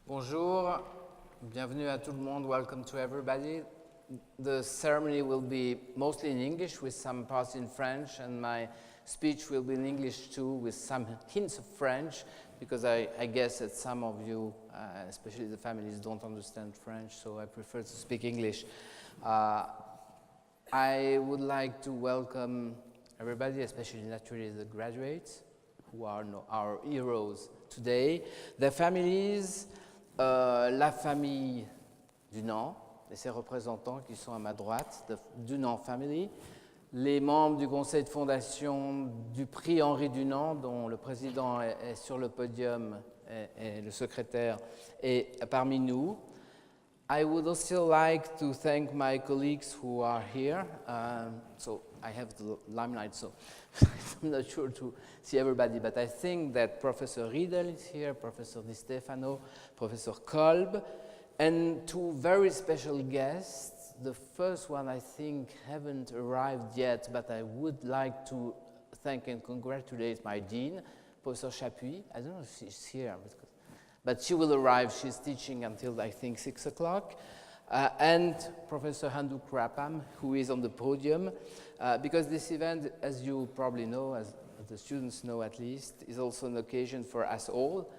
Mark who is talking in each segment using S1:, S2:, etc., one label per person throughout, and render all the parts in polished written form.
S1: Bonjour, bienvenue à tout le monde, welcome to everybody. The ceremony will be mostly in English with some parts in French, and my speech will be in English too with some hints of French, because I guess that some of you, especially the families, don't understand French, so I prefer to speak English. I would like to welcome everybody, especially naturally the graduates, who are our heroes today, their families, la famille Dunant et ses représentants qui sont à ma droite, the Dunant family, les membres du conseil de fondation du prix Henri Dunant, dont le président est sur le podium et le secrétaire est parmi nous. I would also like to thank my colleagues who are here. So I have the limelight, so I'm not sure to see everybody, but I think that Professor Riedel is here, Professor Di Stefano, Professor Kolb, and two very special guests. The first one I think haven't arrived yet, but I would like to thank and congratulate my dean, Professor Chapuis. I don't know if she's here, but she will arrive. She's teaching until, I think, 6 o'clock. And Professor Handuk Rapam, who is on the podium, because this event, as you probably know, as the students know at least, is also an occasion for us all,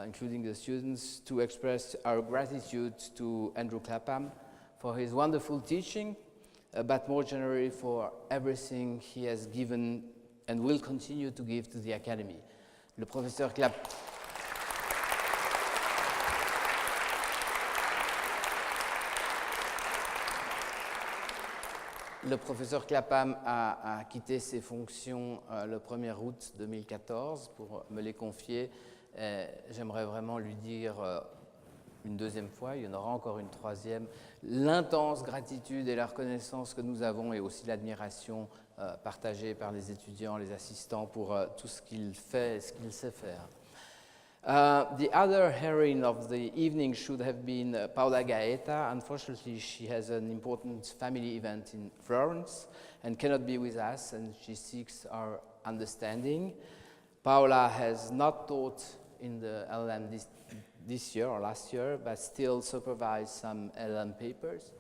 S1: including the students, to express our gratitude to Andrew Clapham for his wonderful teaching, but more generally for everything he has given and will continue to give to the Academy. Le professeur Clapham. Le professeur Clapham a quitté ses fonctions le 1er août 2014 pour me les confier. J'aimerais vraiment lui dire une deuxième fois, il y en aura encore une troisième, l'intense gratitude et la reconnaissance que nous avons et aussi l'admiration partagée par les étudiants, les assistants pour tout ce qu'il fait et ce qu'il sait faire. The other heroine of the evening should have been Paola Gaeta. Unfortunately, she has an important family event in Florence and cannot be with us, and she seeks our understanding. Paola has not taught in the LL.M this year or last year, but still supervised some LL.M papers.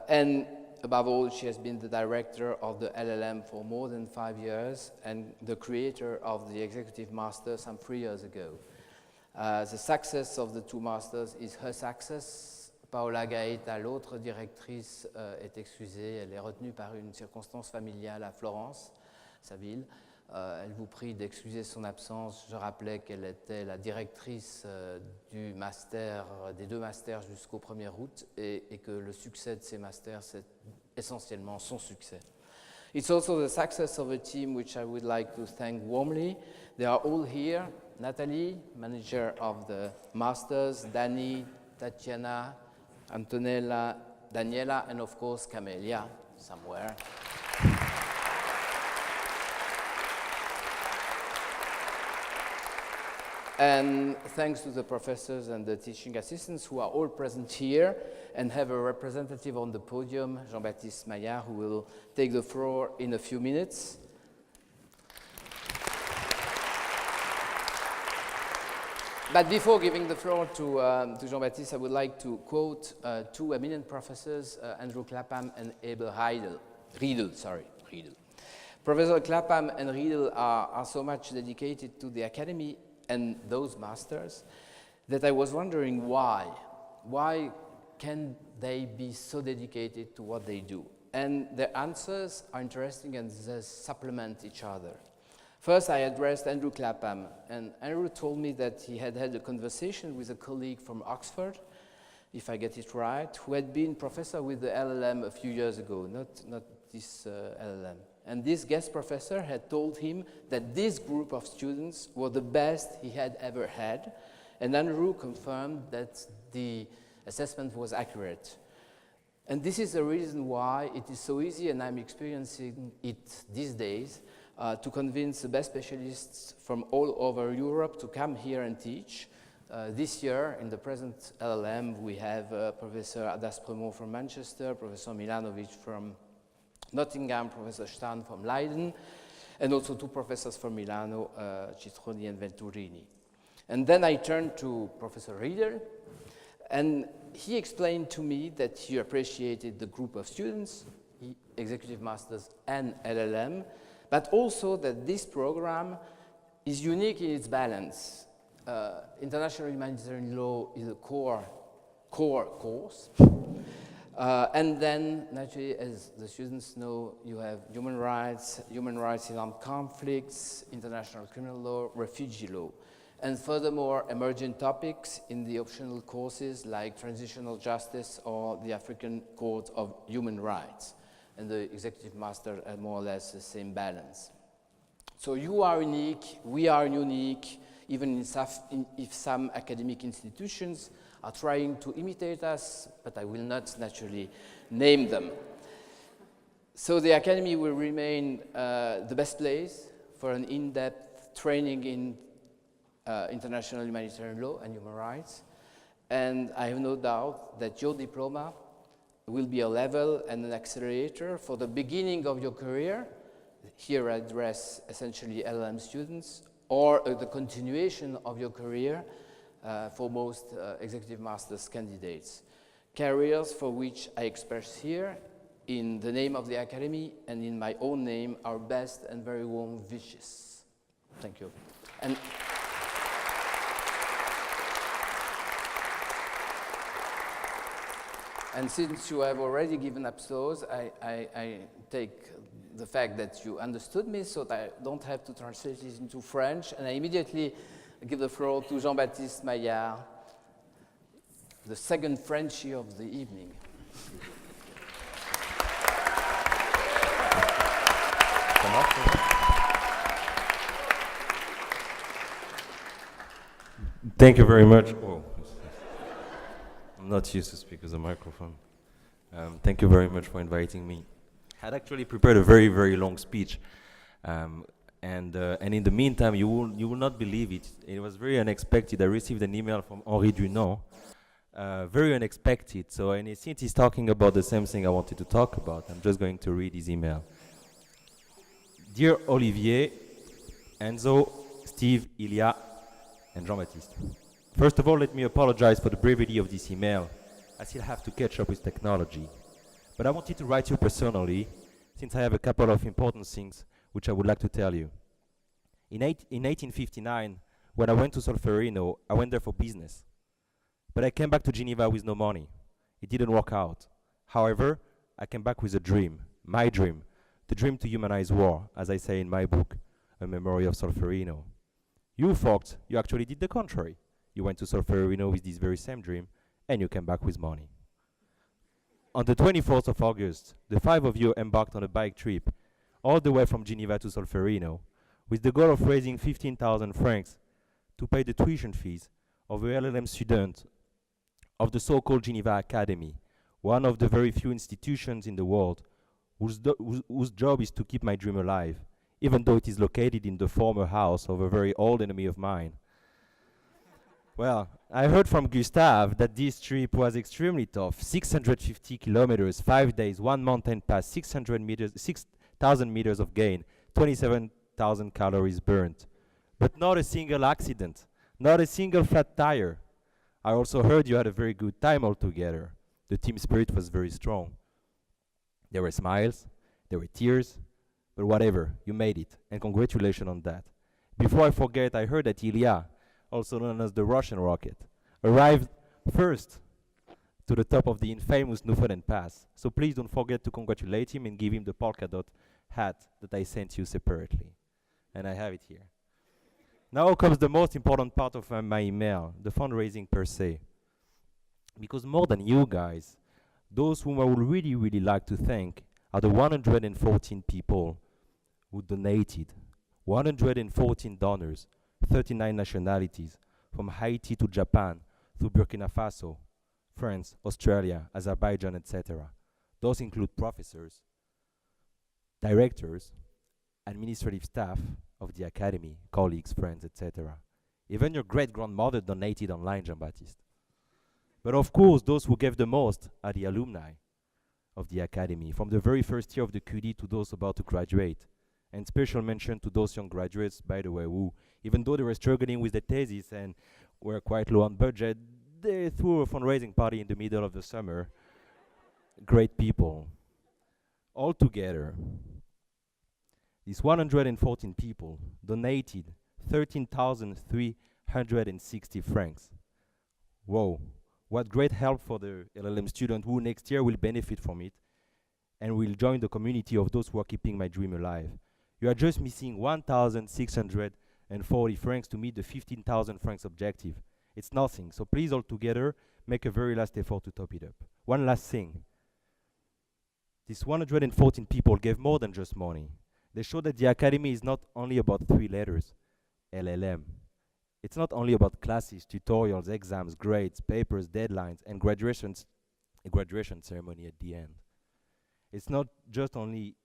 S1: And above all, she has been the director of the LL.M for more than 5 years and the creator of the executive master some 3 years ago. The success of the two masters is her success. Paola Gaeta, l'autre directrice, est excusée. Elle est retenue par une circonstance familiale à Florence, sa ville. Elle vous prie d'excuser son absence. Je rappelais qu'elle était la directrice du master, des 2 masters jusqu'au 1er août et que le succès de ces masters, c'est essentiellement son succès. It's also the success of a team which I would like to thank warmly. They are all here. Nathalie, manager of the masters, Dani, Tatiana, Antonella, Daniela, and of course Camelia, somewhere. And thanks to the professors and the teaching assistants who are all present here and have a representative on the podium, Jean-Baptiste Maillard, who will take the floor in a few minutes. But before giving the floor to Jean-Baptiste, I would like to quote 2 eminent professors, Andrew Clapham and Abel Riedel. Professor Clapham and Riedel are so much dedicated to the Academy and those masters that I was wondering why. Why can they be so dedicated to what they do? And their answers are interesting and they supplement each other. First, I addressed Andrew Clapham, and Andrew told me that he had had a conversation with a colleague from Oxford, if I get it right, who had been professor with the LL.M a few years ago, not this LL.M. And this guest professor had told him that this group of students were the best he had ever had, and Andrew confirmed that the assessment was accurate. And this is the reason why it is so easy, and I'm experiencing it these days, to convince the best specialists from all over Europe to come here and teach. This year, in the present LL.M, we have Professor Adas Premont from Manchester, Professor Milanovic from Nottingham, Professor Stan from Leiden, and also 2 professors from Milano, Citroni and Venturini. And then I turned to Professor Riedel, and he explained to me that he appreciated the group of students, executive masters and LL.M, but also that this program is unique in its balance. International humanitarian law is a core course. And then, naturally, as the students know, you have human rights in armed conflicts, international criminal law, refugee law. And furthermore, emerging topics in the optional courses like transitional justice or the African Court of Human Rights. And the executive master had more or less the same balance. So you are unique, we are unique, even if some academic institutions are trying to imitate us, but I will not naturally name them. So the Academy will remain the best place for an in-depth training in international humanitarian law and human rights. And I have no doubt that your diploma will be a level and an accelerator for the beginning of your career. Here I address essentially LL.M students, or the continuation of your career for most executive master's candidates. Careers for which I express here, in the name of the Academy and in my own name, our best and very warm wishes. Thank you. And since you have already given applause, I take the fact that you understood me so that I don't have to translate it into French, and I immediately give the floor to Jean-Baptiste Maillard, the second Frenchie of the evening.
S2: Thank you very much. Whoa. I'm not used to speak with a microphone. Thank you very much for inviting me. I had actually prepared a very, very long speech. And in the meantime, you will not believe it. It was very unexpected. I received an email from Henri Dunant, very unexpected. So, and since he's talking about the same thing I wanted to talk about, I'm just going to read his email. Dear Olivier, Enzo, Steve, Ilya, and Jean-Baptiste. First of all, let me apologize for the brevity of this email. I still have to catch up with technology. But I wanted to write you personally, since I have a couple of important things which I would like to tell you. In 1859, when I went to Solferino, I went there for business. But I came back to Geneva with no money. It didn't work out. However, I came back with a dream, my dream, the dream to humanize war, as I say in my book, A Memory of Solferino. You folks, you actually did the contrary. You went to Solferino with this very same dream, and you came back with money. On the 24th of August, the 5 of you embarked on a bike trip all the way from Geneva to Solferino, with the goal of raising 15,000 francs to pay the tuition fees of a LL.M student of the so-called Geneva Academy, one of the very few institutions in the world whose job is to keep my dream alive, even though it is located in the former house of a very old enemy of mine. Well, I heard from Gustave that this trip was extremely tough. 650 kilometers, 5 days, 1 mountain pass, 600 meters, 6,000 meters of gain, 27,000 calories burnt. But not a single accident, not a single flat tire. I also heard you had a very good time altogether. The team spirit was very strong. There were smiles, there were tears, but whatever, you made it, and congratulations on that. Before I forget, I heard that Ilya, also known as the Russian rocket, arrived first to the top of the infamous Nufelen Pass. So please don't forget to congratulate him and give him the polka dot hat that I sent you separately. And I have it here. Now comes the most important part of my email, the fundraising per se. Because more than you guys, those whom I would really, really like to thank are the 114 people who donated. 114 donors, 39 nationalities, from Haiti to Japan, through Burkina Faso, France, Australia, Azerbaijan, etc. Those include professors, directors, administrative staff of the academy, colleagues, friends, etc. Even your great-grandmother donated online, Jean-Baptiste. But of course, those who gave the most are the alumni of the academy, from the very first year of the QD to those about to graduate. And special mention to those young graduates, by the way, who, Even though they were struggling with the thesis and were quite low on budget, they threw a fundraising party in the middle of the summer. Great people. All together, these 114 people donated 13,360 francs. Whoa, what great help for the LL.M student who next year will benefit from it and will join the community of those who are keeping my dream alive. You are just missing 1,640 francs to meet the 15,000 francs objective. It's nothing, so please all together make a very last effort to top it up. One last thing. These 114 people gave more than just money. They showed that the Academy is not only about 3 letters, LL.M. It's not only about classes, tutorials, exams, grades, papers, deadlines, and a graduation ceremony at the end. It's not just only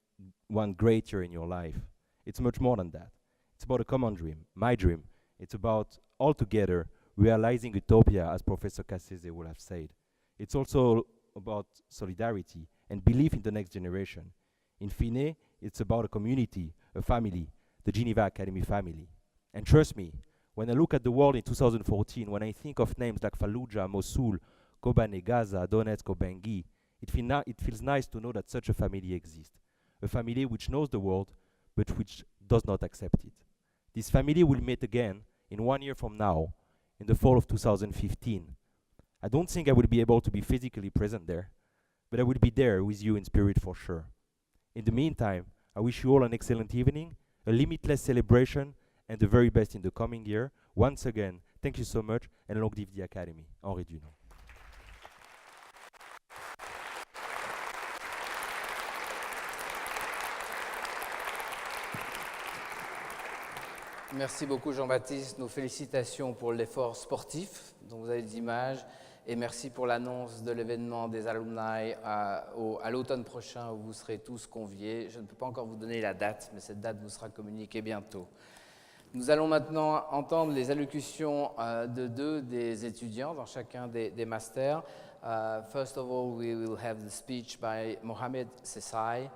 S2: one great year in your life. It's much more than that. It's about a common dream, my dream. It's about, all together, realizing utopia, as Professor Cassese would have said. It's also about solidarity and belief in the next generation. In fine, it's about a community, a family, the Geneva Academy family. And trust me, when I look at the world in 2014, when I think of names like Fallujah, Mosul, Kobane, Gaza, Donetsk, or Bangui, it feels nice to know that such a family exists. A family which knows the world, but which does not accept it. This family will meet again in 1 year from now, in the fall of 2015. I don't think I will be able to be physically present there, but I will be there with you in spirit for sure. In the meantime, I wish you all an excellent evening, a limitless celebration, and the very best in the coming year. Once again, thank you so much, and long live the Academy. Henri Dunant.
S1: Merci beaucoup Jean-Baptiste, nos félicitations pour l'effort sportif dont vous avez des images et merci pour l'annonce de l'événement des alumni à l'automne prochain où vous serez tous conviés. Je ne peux pas encore vous donner la date, mais cette date vous sera communiquée bientôt. Nous allons maintenant entendre les allocutions de 2 des étudiants dans chacun des masters. First of all, we will have the speech by Mohamed Sessai.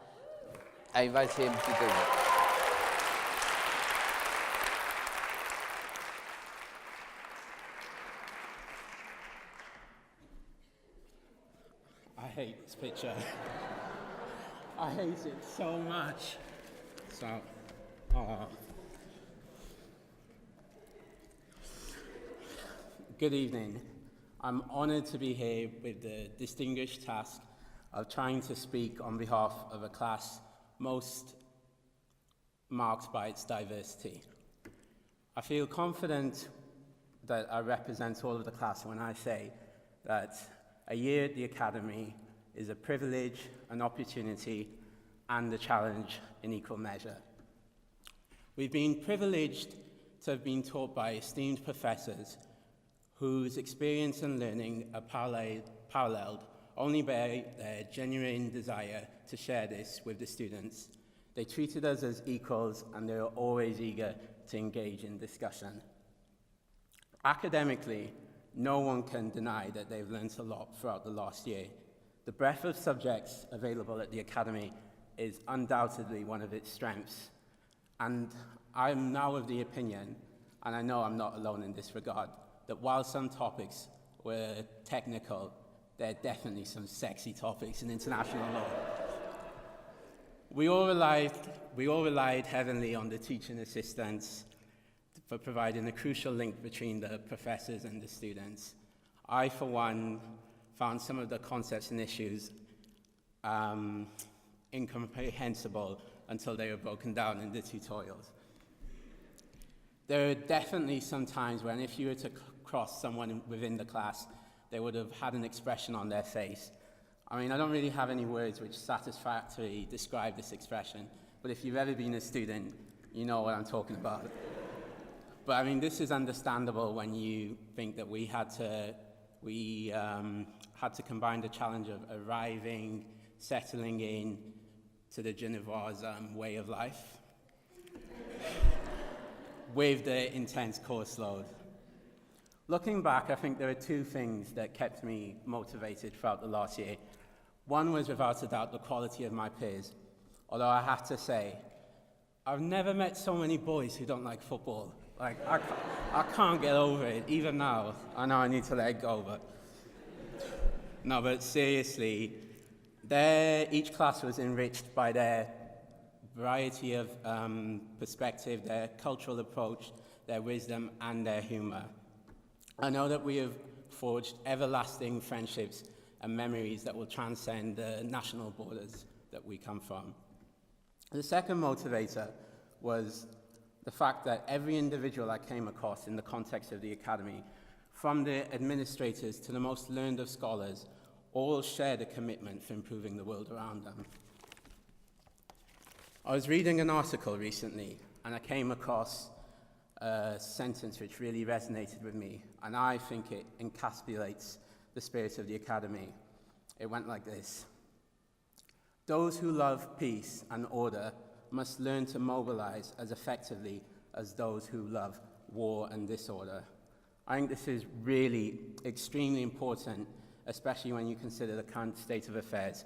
S1: I invite him to go.
S3: I hate this picture. I hate it so much. So, good evening. I'm honored to be here with the distinguished task of trying to speak on behalf of a class most marked by its diversity. I feel confident that I represent all of the class when I say that a year at the Academy is a privilege, an opportunity, and a challenge in equal measure. We've been privileged to have been taught by esteemed professors whose experience and learning are paralleled only by their genuine desire to share this with the students. They treated us as equals and they were always eager to engage in discussion. Academically, no one can deny that they've learned a lot throughout the last year. The breadth of subjects available at the Academy is undoubtedly one of its strengths. And I'm now of the opinion, and I know I'm not alone in this regard, that while some topics were technical, there are definitely some sexy topics in international law. We all relied heavily on the teaching assistants for providing a crucial link between the professors and the students. I, for one, found some of the concepts and issues incomprehensible until they were broken down in the tutorials. There are definitely some times when if you were to cross someone within the class, they would have had an expression on their face. I mean, I don't really have any words which satisfactorily describe this expression, but if you've ever been a student, you know what I'm talking about. But I mean, this is understandable when you think that we had to combine the challenge of arriving, settling in to the Genevois way of life with the intense course load. Looking back, I think there are 2 things that kept me motivated throughout the last year. One was without a doubt the quality of my peers, although I have to say, I've never met so many boys who don't like football. Like, I can't get over it, even now. I know I need to let it go, but... No, but seriously, each class was enriched by their variety of perspective, their cultural approach, their wisdom, and their humor. I know that we have forged everlasting friendships and memories that will transcend the national borders that we come from. The second motivator was the fact that every individual I came across in the context of the academy, from the administrators to the most learned of scholars, all shared a commitment for improving the world around them. I was reading an article recently, and I came across a sentence which really resonated with me, and I think it encapsulates the spirit of the academy. It went like this: "Those who love peace and order must learn to mobilize as effectively as those who love war and disorder." I think this is really extremely important, especially when you consider the current state of affairs.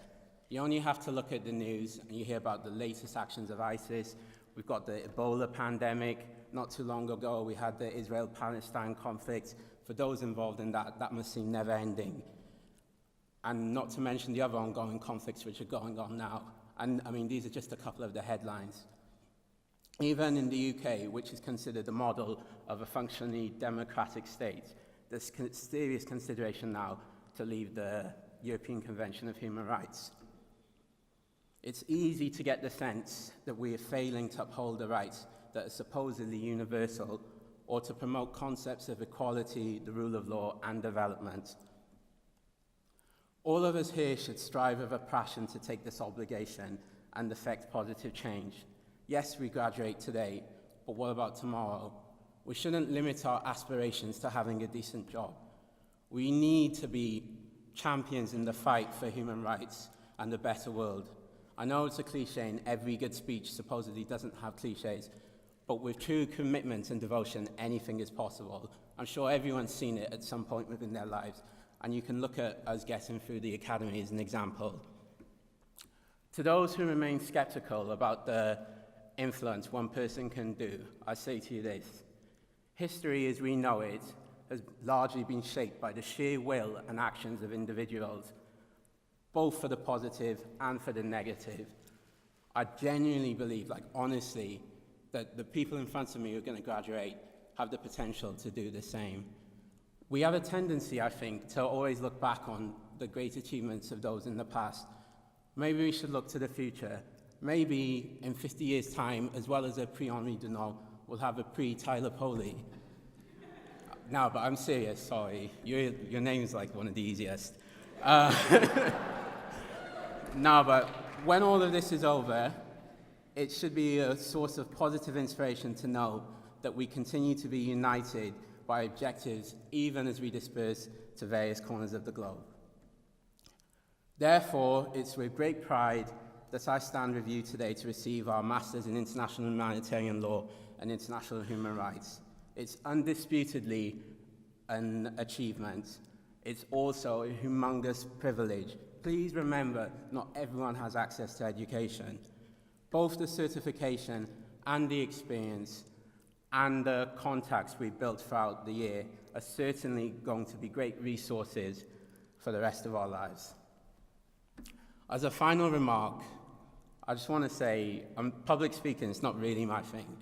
S3: You only have to look at the news and you hear about the latest actions of ISIS. We've got the Ebola pandemic. Not too long ago, we had the Israel-Palestine conflict. For those involved in that, that must seem never-ending. And not to mention the other ongoing conflicts which are going on now. And I mean, these are just a couple of the headlines. Even in the UK, which is considered the model of a functionally democratic state, there's serious consideration now to leave the European Convention of Human Rights. It's easy to get the sense that we are failing to uphold the rights that are supposedly universal, or to promote concepts of equality, the rule of law, and development. All of us here should strive with a passion to take this obligation and effect positive change. Yes, we graduate today, but what about tomorrow? We shouldn't limit our aspirations to having a decent job. We need to be champions in the fight for human rights and a better world. I know it's a cliche, and every good speech supposedly doesn't have cliches, but with true commitment and devotion, anything is possible. I'm sure everyone's seen it at some point within their lives, and you can look at us getting through the academy as an example. To those who remain skeptical about the influence one person can do, I say to you this: history as we know it has largely been shaped by the sheer will and actions of individuals, both for the positive and for the negative. I genuinely believe, like honestly, that the people in front of me who are going to graduate have the potential to do the same. We have a tendency, I think, to always look back on the great achievements of those in the past. Maybe we should look to the future. Maybe in 50 years' time, as well as a pre-Henri Dunant, we'll have a pre-Tyler Poley. No, but I'm serious, sorry. Your name's like one of the easiest. No, but when all of this is over, it should be a source of positive inspiration to know that we continue to be united by objectives, even as we disperse to various corners of the globe. Therefore, it's with great pride that I stand with you today to receive our Masters in International Humanitarian Law and International Human Rights. It's undisputedly an achievement. It's also a humongous privilege. Please remember, not everyone has access to education. Both the certification and the experience and the contacts we built throughout the year are certainly going to be great resources for the rest of our lives. As a final remark, I just want to say, public speaking is not really my thing.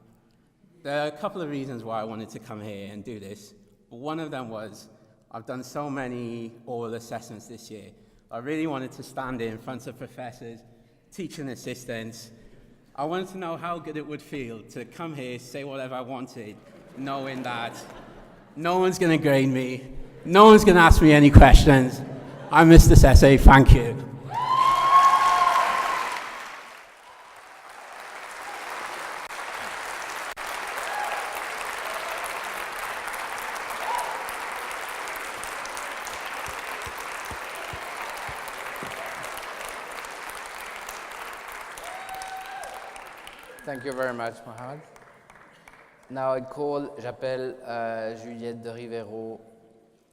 S3: There are a couple of reasons why I wanted to come here and do this, but one of them was I've done so many oral assessments this year. I really wanted to stand in front of professors, teaching assistants. I wanted to know how good it would feel to come here, say whatever I wanted, knowing that no one's going to grade me, no one's going to ask me any questions. I'm Mr. Sese, thank you.
S1: Thank you very much, Mohamed. Now j'appelle Juliette de Rivero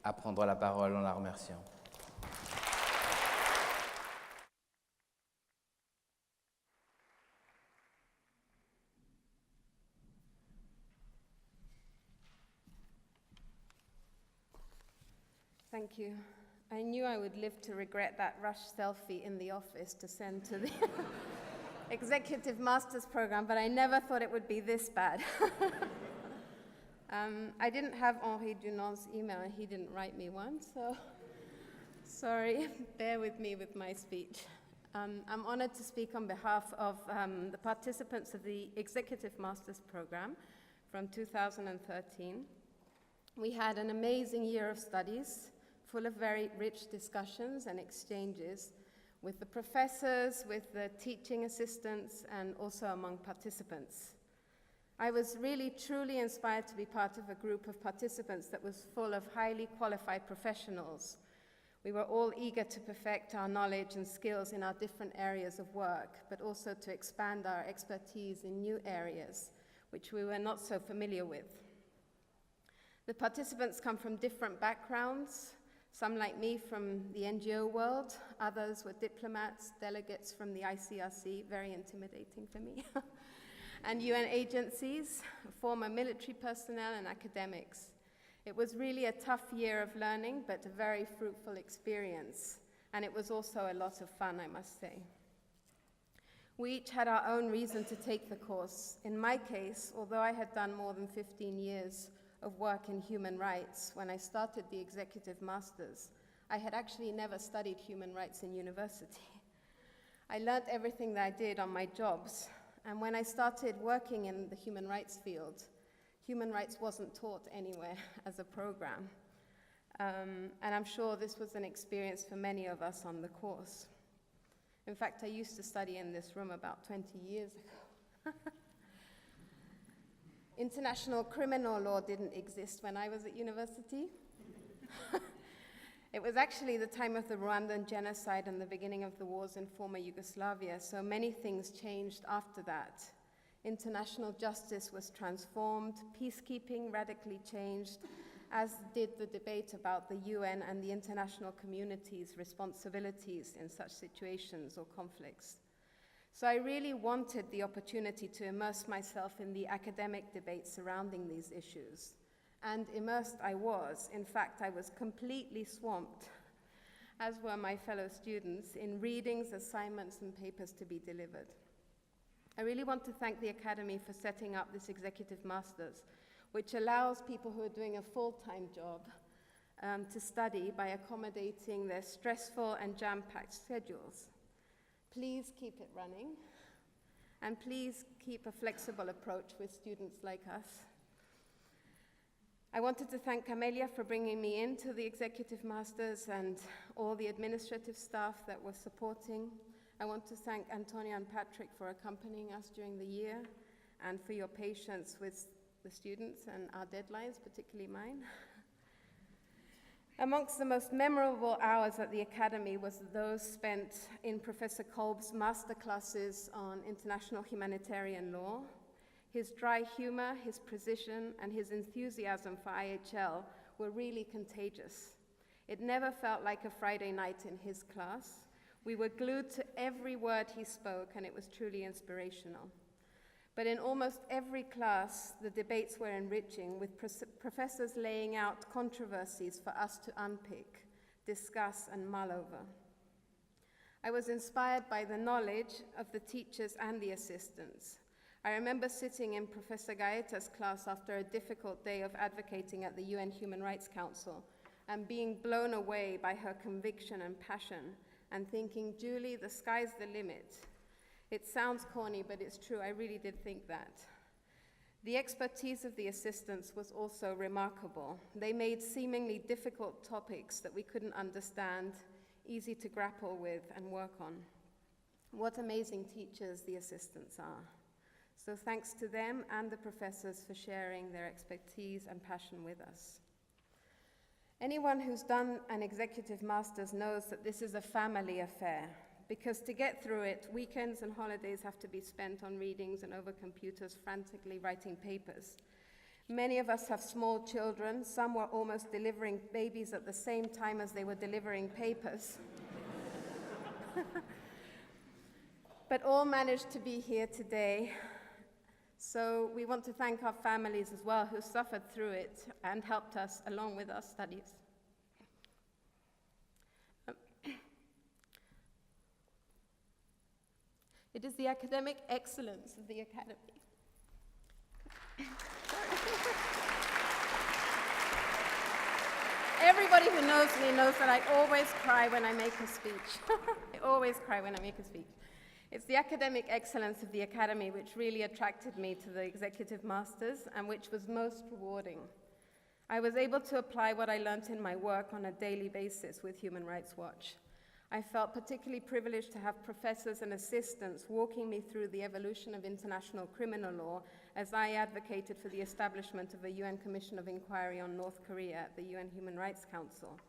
S1: à prendre la parole en la remerciant.
S4: Thank you. I knew I would live to regret that rush selfie in the office to send to the Executive Master's Program, but I never thought it would be this bad. I didn't have Henri Dunant's email, and he didn't write me one, so sorry, bear with me with my speech. I'm honored to speak on behalf of the participants of the Executive Master's Program from 2013. We had an amazing year of studies, full of very rich discussions and exchanges with the professors, with the teaching assistants, and also among participants. I was really, truly inspired to be part of a group of participants that was full of highly qualified professionals. We were all eager to perfect our knowledge and skills in our different areas of work, but also to expand our expertise in new areas, which we were not so familiar with. The participants come from different backgrounds, some like me from the NGO world, others were diplomats, delegates from the ICRC, very intimidating for me, and UN agencies, former military personnel and academics. It was really a tough year of learning, but a very fruitful experience, and it was also a lot of fun, I must say. We each had our own reason to take the course. In my case, although I had done more than 15 years of work in human rights when I started the Executive Masters, I had actually never studied human rights in university. I learned everything that I did on my jobs, and when I started working in the human rights field, human rights wasn't taught anywhere as a program. And I'm sure this was an experience for many of us on the course. In fact, I used to study in this room about 20 years ago. International criminal law didn't exist when I was at university. It was actually the time of the Rwandan genocide and the beginning of the wars in former Yugoslavia, so many things changed after that. International justice was transformed, peacekeeping radically changed, as did the debate about the UN and the international community's responsibilities in such situations or conflicts. So I really wanted the opportunity to immerse myself in the academic debate surrounding these issues. And immersed I was. In fact, I was completely swamped, as were my fellow students, in readings, assignments, and papers to be delivered. I really want to thank the Academy for setting up this Executive Masters, which allows people who are doing a full-time job to study by accommodating their stressful and jam-packed schedules. Please keep it running, and please keep a flexible approach with students like us. I wanted to thank Camelia for bringing me into the Executive Masters and all the administrative staff that were supporting. I want to thank Antonia and Patrick for accompanying us during the year and for your patience with the students and our deadlines, particularly mine. Amongst the most memorable hours at the Academy was those spent in Professor Kolb's masterclasses on international humanitarian law. His dry humor, his precision, and his enthusiasm for IHL were really contagious. It never felt like a Friday night in his class. We were glued to every word he spoke, and it was truly inspirational. But in almost every class, the debates were enriching, with professors laying out controversies for us to unpick, discuss, and mull over. I was inspired by the knowledge of the teachers and the assistants. I remember sitting in Professor Gaeta's class after a difficult day of advocating at the UN Human Rights Council and being blown away by her conviction and passion and thinking, Julie, the sky's the limit. It sounds corny, but it's true. I really did think that. The expertise of the assistants was also remarkable. They made seemingly difficult topics that we couldn't understand easy to grapple with and work on. What amazing teachers the assistants are. So thanks to them and the professors for sharing their expertise and passion with us. Anyone who's done an Executive Masters knows that this is a family affair, because to get through it, weekends and holidays have to be spent on readings and over computers frantically writing papers. Many of us have small children. Some were almost delivering babies at the same time as they were delivering papers. But all managed to be here today. So we want to thank our families as well who suffered through it and helped us along with our studies. It is the academic excellence of the Academy. Everybody who knows me knows that I always cry when I make a speech. I always cry when I make a speech. It's the academic excellence of the Academy which really attracted me to the Executive Masters and which was most rewarding. I was able to apply what I learned in my work on a daily basis with Human Rights Watch. I felt particularly privileged to have professors and assistants walking me through the evolution of international criminal law as I advocated for the establishment of a UN Commission of Inquiry on North Korea at the UN Human Rights Council.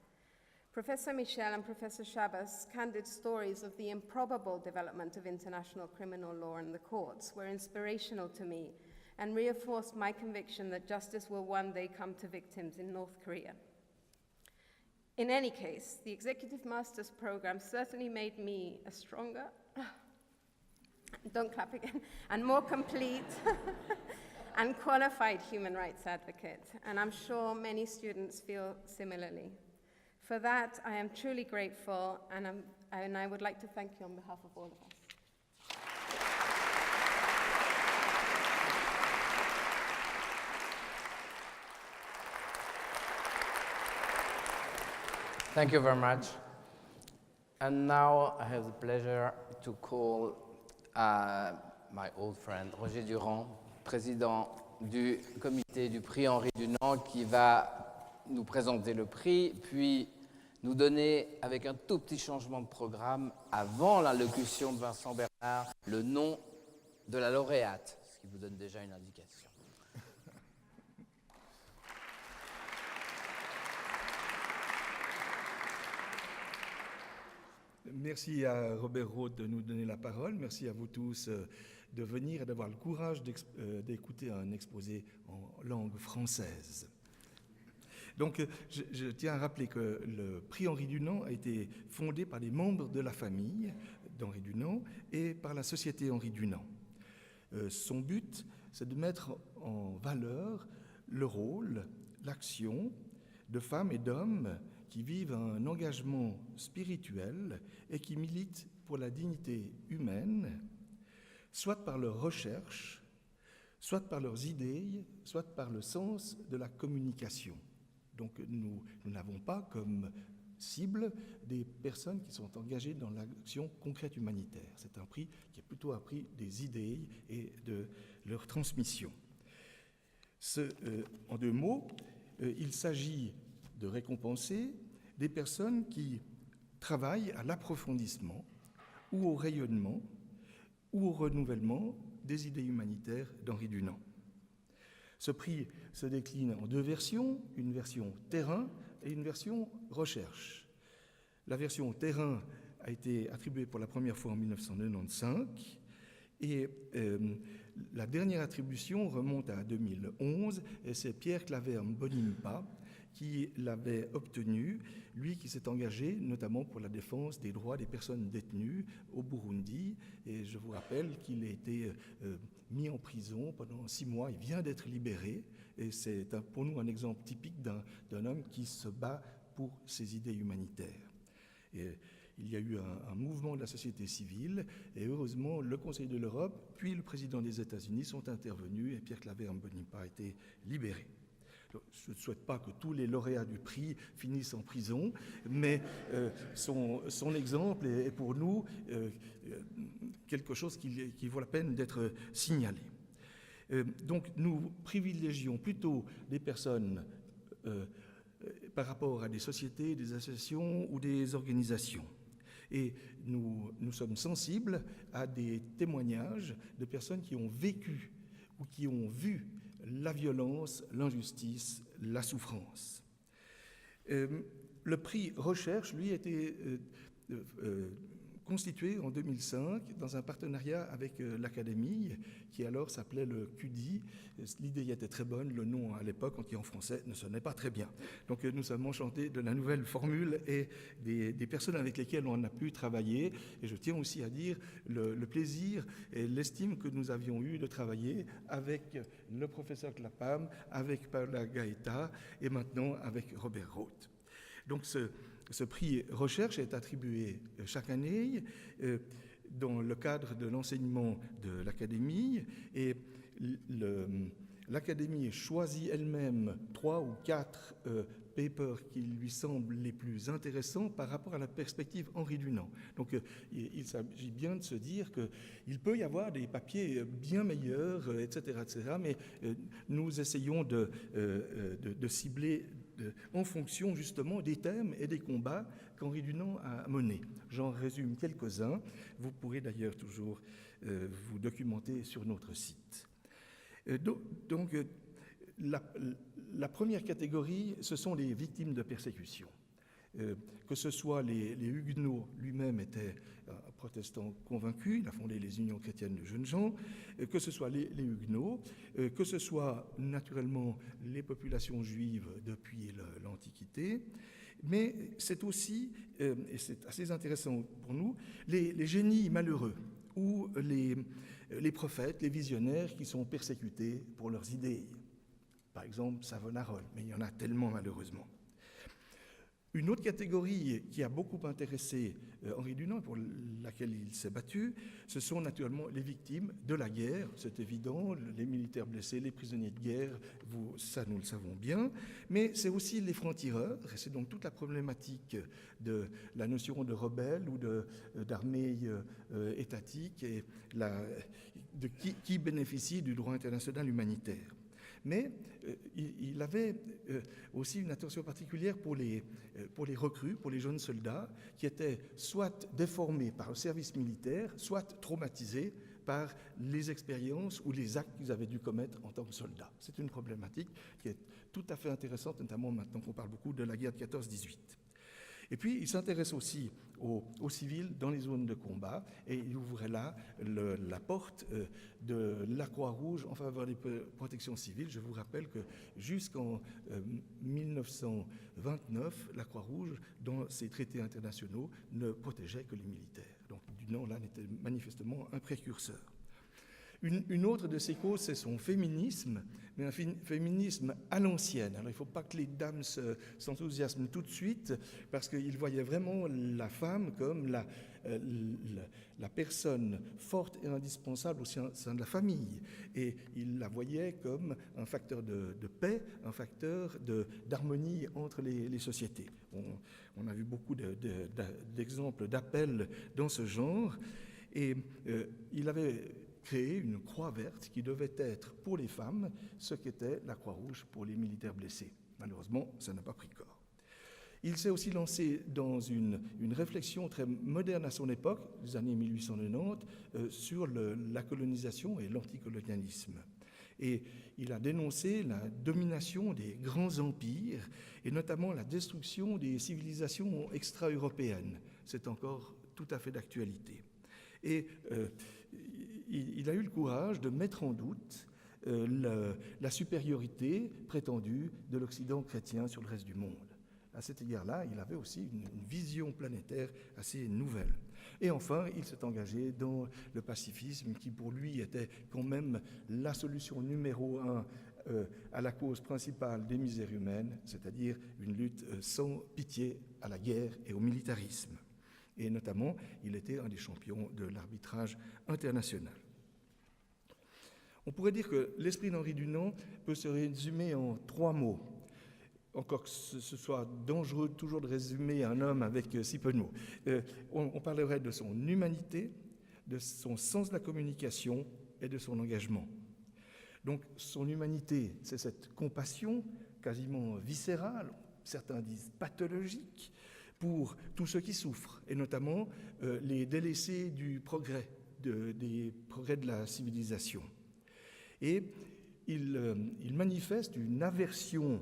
S4: Professor Michel and Professor Chabas' candid stories of the improbable development of international criminal law in the courts were inspirational to me and reinforced my conviction that justice will one day come to victims in North Korea. In any case, the Executive Master's Program certainly made me a stronger, don't clap again, and more complete and qualified human rights advocate, and I'm sure many students feel similarly. For that, I am truly grateful, and I would like to thank you on behalf of all of us.
S1: Thank you very much. And now I have the pleasure to call my old friend Roger Durand, président du comité du prix Henri Dunant, qui va nous présenter le prix, puis nous donner, avec un tout petit changement de programme, avant l'allocution de Vincent Bernard, le nom de la lauréate, ce qui vous donne déjà une indication.
S5: Merci à Robert Roth de nous donner la parole. Merci à vous tous de venir et d'avoir le courage d'écouter un exposé en langue française. Donc, je tiens à rappeler que le prix Henri Dunant a été fondé par les membres de la famille d'Henri Dunant et par la Société Henri Dunant. Son but, c'est de mettre en valeur le rôle, l'action de femmes et d'hommes qui vivent un engagement spirituel et qui militent pour la dignité humaine, soit par leur recherche, soit par leurs idées, soit par le sens de la communication. Donc nous n'avons pas comme cible des personnes qui sont engagées dans l'action concrète humanitaire. C'est un prix qui est plutôt un prix des idées et de leur transmission. En deux mots, il s'agit de récompenser des personnes qui travaillent à l'approfondissement ou au rayonnement ou au renouvellement des idées humanitaires d'Henri Dunant. Ce prix se décline en deux versions, une version terrain et une version recherche. La version terrain a été attribuée pour la première fois en 1995 et la dernière attribution remonte à 2011 et c'est Pierre Claver Mbonimpa qui l'avait obtenu, lui qui s'est engagé notamment pour la défense des droits des personnes détenues au Burundi. Et je vous rappelle qu'il a été mis en prison pendant 6 mois, il vient d'être libéré. Et c'est pour nous un exemple typique d'un homme qui se bat pour ses idées humanitaires. Et il y a eu un mouvement de la société civile et heureusement le Conseil de l'Europe puis le président des États-Unis sont intervenus et Pierre Claver Mbonimpa a été libéré. Je ne souhaite pas que tous les lauréats du prix finissent en prison, mais son exemple est pour nous quelque chose qui vaut la peine d'être signalé. Donc nous privilégions plutôt des personnes par rapport à des sociétés, des associations ou des organisations. Et nous sommes sensibles à des témoignages de personnes qui ont vécu ou qui ont vu la violence, l'injustice, la souffrance. Le prix Recherche, lui, a été constitué en 2005 dans un partenariat avec l'Académie, qui alors s'appelait le QDI. L'idée était très bonne, le nom à l'époque, quand il est en français, ne sonnait pas très bien. Donc nous sommes enchantés de la nouvelle formule et des personnes avec lesquelles on a pu travailler. Et je tiens aussi à dire le plaisir et l'estime que nous avions eu de travailler avec le professeur Clapham, avec Paula Gaeta et maintenant avec Robert Roth. Donc ce prix Recherche est attribué chaque année dans le cadre de l'enseignement de l'académie, et l'académie choisit elle-même 3 ou 4 papers qui lui semblent les plus intéressants par rapport à la perspective Henri Dunant. Donc il s'agit bien de se dire qu'il peut y avoir des papiers bien meilleurs, etc., mais nous essayons de cibler en fonction justement des thèmes et des combats qu'Henri Dunant a menés. J'en résume quelques-uns. Vous pourrez d'ailleurs toujours vous documenter sur notre site. Donc, la première catégorie, ce sont les victimes de persécution. Que ce soit les Huguenots, lui-même était un protestant convaincu, il a fondé les Unions chrétiennes de jeunes gens, que ce soit les Huguenots, que ce soit naturellement les populations juives depuis l'Antiquité, mais c'est aussi, et c'est assez intéressant pour nous, les génies malheureux ou les prophètes, les visionnaires qui sont persécutés pour leurs idées. Par exemple, Savonarola, mais il y en a tellement malheureusement. Une autre catégorie qui a beaucoup intéressé Henri Dunant, pour laquelle il s'est battu, ce sont naturellement les victimes de la guerre, c'est évident, les militaires blessés, les prisonniers de guerre, ça nous le savons bien, mais c'est aussi les francs-tireurs, et c'est donc toute la problématique de la notion de rebelle ou d'armée étatique, et de qui bénéficie du droit international humanitaire. Mais il avait aussi une attention particulière pour les recrues, pour les jeunes soldats, qui étaient soit déformés par le service militaire, soit traumatisés par les expériences ou les actes qu'ils avaient dû commettre en tant que soldats. C'est une problématique qui est tout à fait intéressante, notamment maintenant qu'on parle beaucoup de la guerre de 14-18. Et puis, il s'intéresse aussi aux civils dans les zones de combat, et il ouvrait là la porte de la Croix-Rouge en faveur des protections civiles. Je vous rappelle que jusqu'en 1929, la Croix-Rouge, dans ses traités internationaux, ne protégeait que les militaires. Donc, Dunant, là, était manifestement un précurseur. Une autre de ses causes, c'est son féminisme, mais un féminisme à l'ancienne. Alors, il ne faut pas que les dames s'enthousiasment tout de suite, parce qu'il voyait vraiment la femme comme la personne forte et indispensable au sein de la famille. Et il la voyait comme un facteur de paix, un facteur d'harmonie entre les sociétés. On a vu beaucoup d'exemples d'appels dans ce genre, et il avait créé une croix verte qui devait être pour les femmes ce qu'était la croix rouge pour les militaires blessés. Malheureusement, ça n'a pas pris corps. Il s'est aussi lancé dans une réflexion très moderne à son époque, les années 1890, sur la colonisation et l'anticolonialisme. Et il a dénoncé la domination des grands empires et notamment la destruction des civilisations extra-européennes. C'est encore tout à fait d'actualité. Et il a eu le courage de mettre en doute la supériorité prétendue de l'Occident chrétien sur le reste du monde. À cet égard-là, il avait aussi une vision planétaire assez nouvelle. Et enfin, il s'est engagé dans le pacifisme qui, pour lui, était quand même la solution numéro 1 à la cause principale des misères humaines, c'est-à-dire une lutte sans pitié à la guerre et au militarisme. Et notamment, il était un des champions de l'arbitrage international. On pourrait dire que l'esprit d'Henri Dunant peut se résumer en 3 mots, encore que ce soit dangereux toujours de résumer un homme avec si peu de mots. On parlerait de son humanité, de son sens de la communication et de son engagement. Donc son humanité, c'est cette compassion quasiment viscérale, certains disent pathologique, pour tous ceux qui souffrent, et notamment les délaissés du progrès, des progrès de la civilisation. Et il manifeste une aversion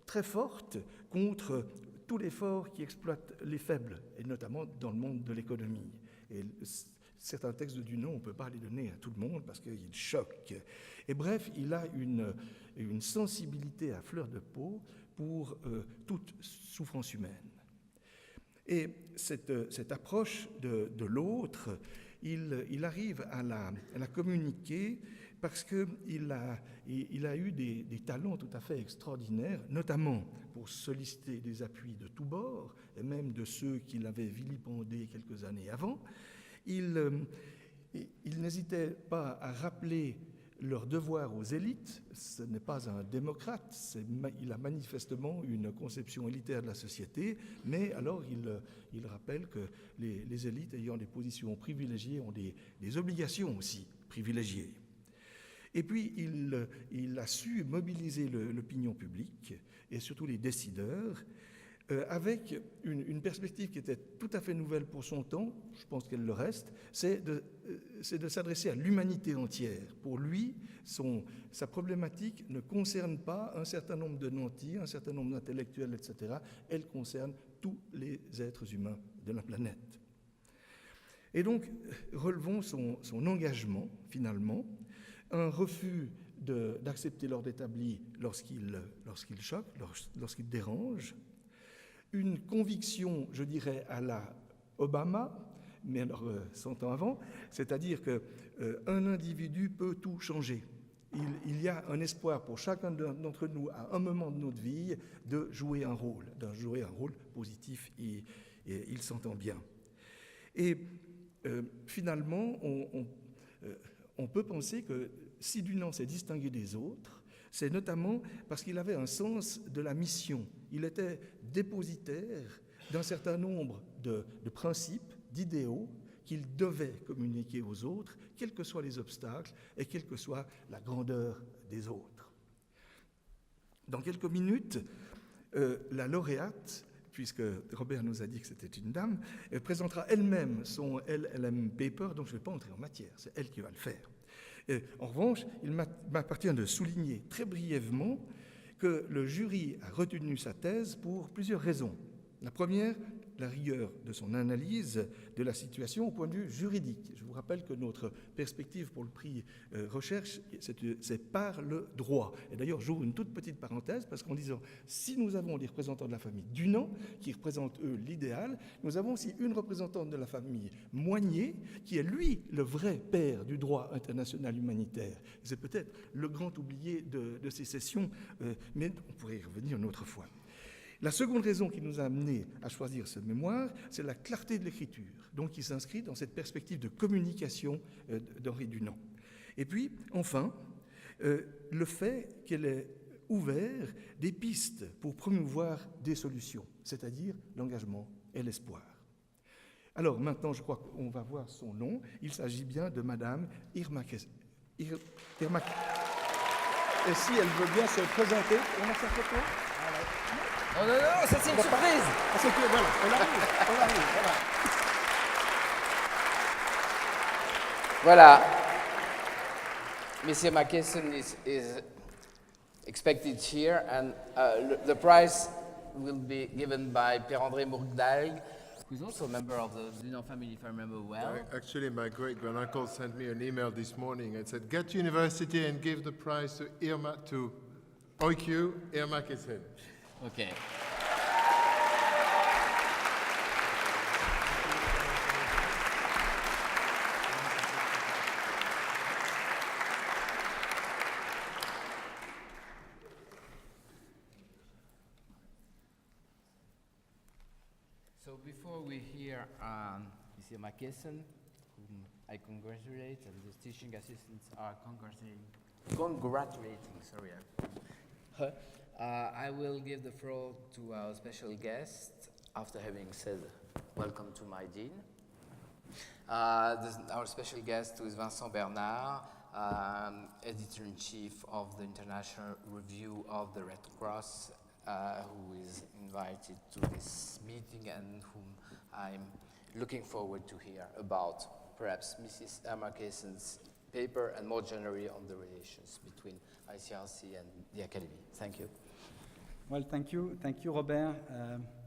S5: très forte contre tout l'effort qui exploite les faibles, et notamment dans le monde de l'économie. Et certains textes de Dunant, on ne peut pas les donner à tout le monde parce qu'ils choquent. Et bref, il a une sensibilité à fleur de peau pour toute souffrance humaine. Et cette approche de l'autre, il arrive à la communiquer parce qu'il a eu des talents tout à fait extraordinaires, notamment pour solliciter des appuis de tous bords, et même de ceux qui l'avaient vilipendé quelques années avant. Il n'hésitait pas à rappeler leurs devoirs aux élites. Ce n'est pas un démocrate, il a manifestement une conception élitaire de la société, mais alors il rappelle que les élites ayant des positions privilégiées ont des obligations aussi privilégiées. Et puis il a su mobiliser l'opinion publique et surtout les décideurs avec une perspective qui était tout à fait nouvelle pour son temps, je pense qu'elle le reste, c'est de s'adresser à l'humanité entière. Pour lui, sa problématique ne concerne pas un certain nombre de nantis, un certain nombre d'intellectuels, etc. Elle concerne tous les êtres humains de la planète. Et donc, relevons son engagement, finalement, un refus d'accepter l'ordre établi lorsqu'il choque, lorsqu'il dérange, une conviction, je dirais, à la Obama, mais alors 100 ans avant, c'est-à-dire qu'un individu peut tout changer. Il y a un espoir pour chacun d'entre nous, à un moment de notre vie, de jouer un rôle positif, et il s'entend bien. Et finalement, on peut penser que si Dunant s'est distingué des autres, c'est notamment parce qu'il avait un sens de la mission. Il était dépositaire d'un certain nombre de principes, d'idéaux qu'il devait communiquer aux autres, quels que soient les obstacles et quelle que soit la grandeur des autres. Dans quelques minutes, la lauréate, puisque Robert nous a dit que c'était une dame, elle présentera elle-même son LL.M paper, donc je ne vais pas entrer en matière, c'est elle qui va le faire. En revanche, il m'appartient de souligner très brièvement que le jury a retenu sa thèse pour plusieurs raisons. La première, la rigueur de son analyse de la situation au point de vue juridique. Je vous rappelle que notre perspective pour le prix recherche, c'est par le droit. Et d'ailleurs, j'ouvre une toute petite parenthèse, parce qu'en disant, si nous avons des représentants de la famille Dunant, qui représentent, eux, l'idéal, nous avons aussi une représentante de la famille Moignet, qui est, lui, le vrai père du droit international humanitaire. C'est peut-être le grand oublié de ces sessions, mais on pourrait y revenir une autre fois. La seconde raison qui nous a amené à choisir ce mémoire, c'est la clarté de l'écriture, donc qui s'inscrit dans cette perspective de communication d'Henri Dunant. Et puis, enfin, le fait qu'elle ait ouvert des pistes pour promouvoir des solutions, c'est-à-dire l'engagement et l'espoir. Alors maintenant, je crois qu'on va voir son nom. Il s'agit bien de Madame Irma. Et si elle veut bien se présenter, on a sa photo.
S1: Oh non, non, ça c'est une surprise.
S5: Ah, c'est que, voilà, on arrive,
S1: voilà. Monsieur Mackeson is expected here, and the prize will be given by Pierre-André Mourdalgue, who's also a member of the Dunant family, if I remember well.
S6: Actually, my great-granduncle sent me an email this morning and said, get to university and give the prize to OIQ, Irma Mackeson.
S1: Okay. So before we hear Monsieur Mackeson, whom I congratulate, and the teaching assistants are congratulating, sorry. I will give the floor to our special guest after having said welcome to my dean. Our special guest is Vincent Bernard, editor-in-chief of the International Review of the Red Cross, who is invited to this meeting and whom I'm looking forward to hear about perhaps Mrs. Mackeson paper and more generally on the relations between ICRC and the Academy. Thank you.
S7: Well, thank you, Robert.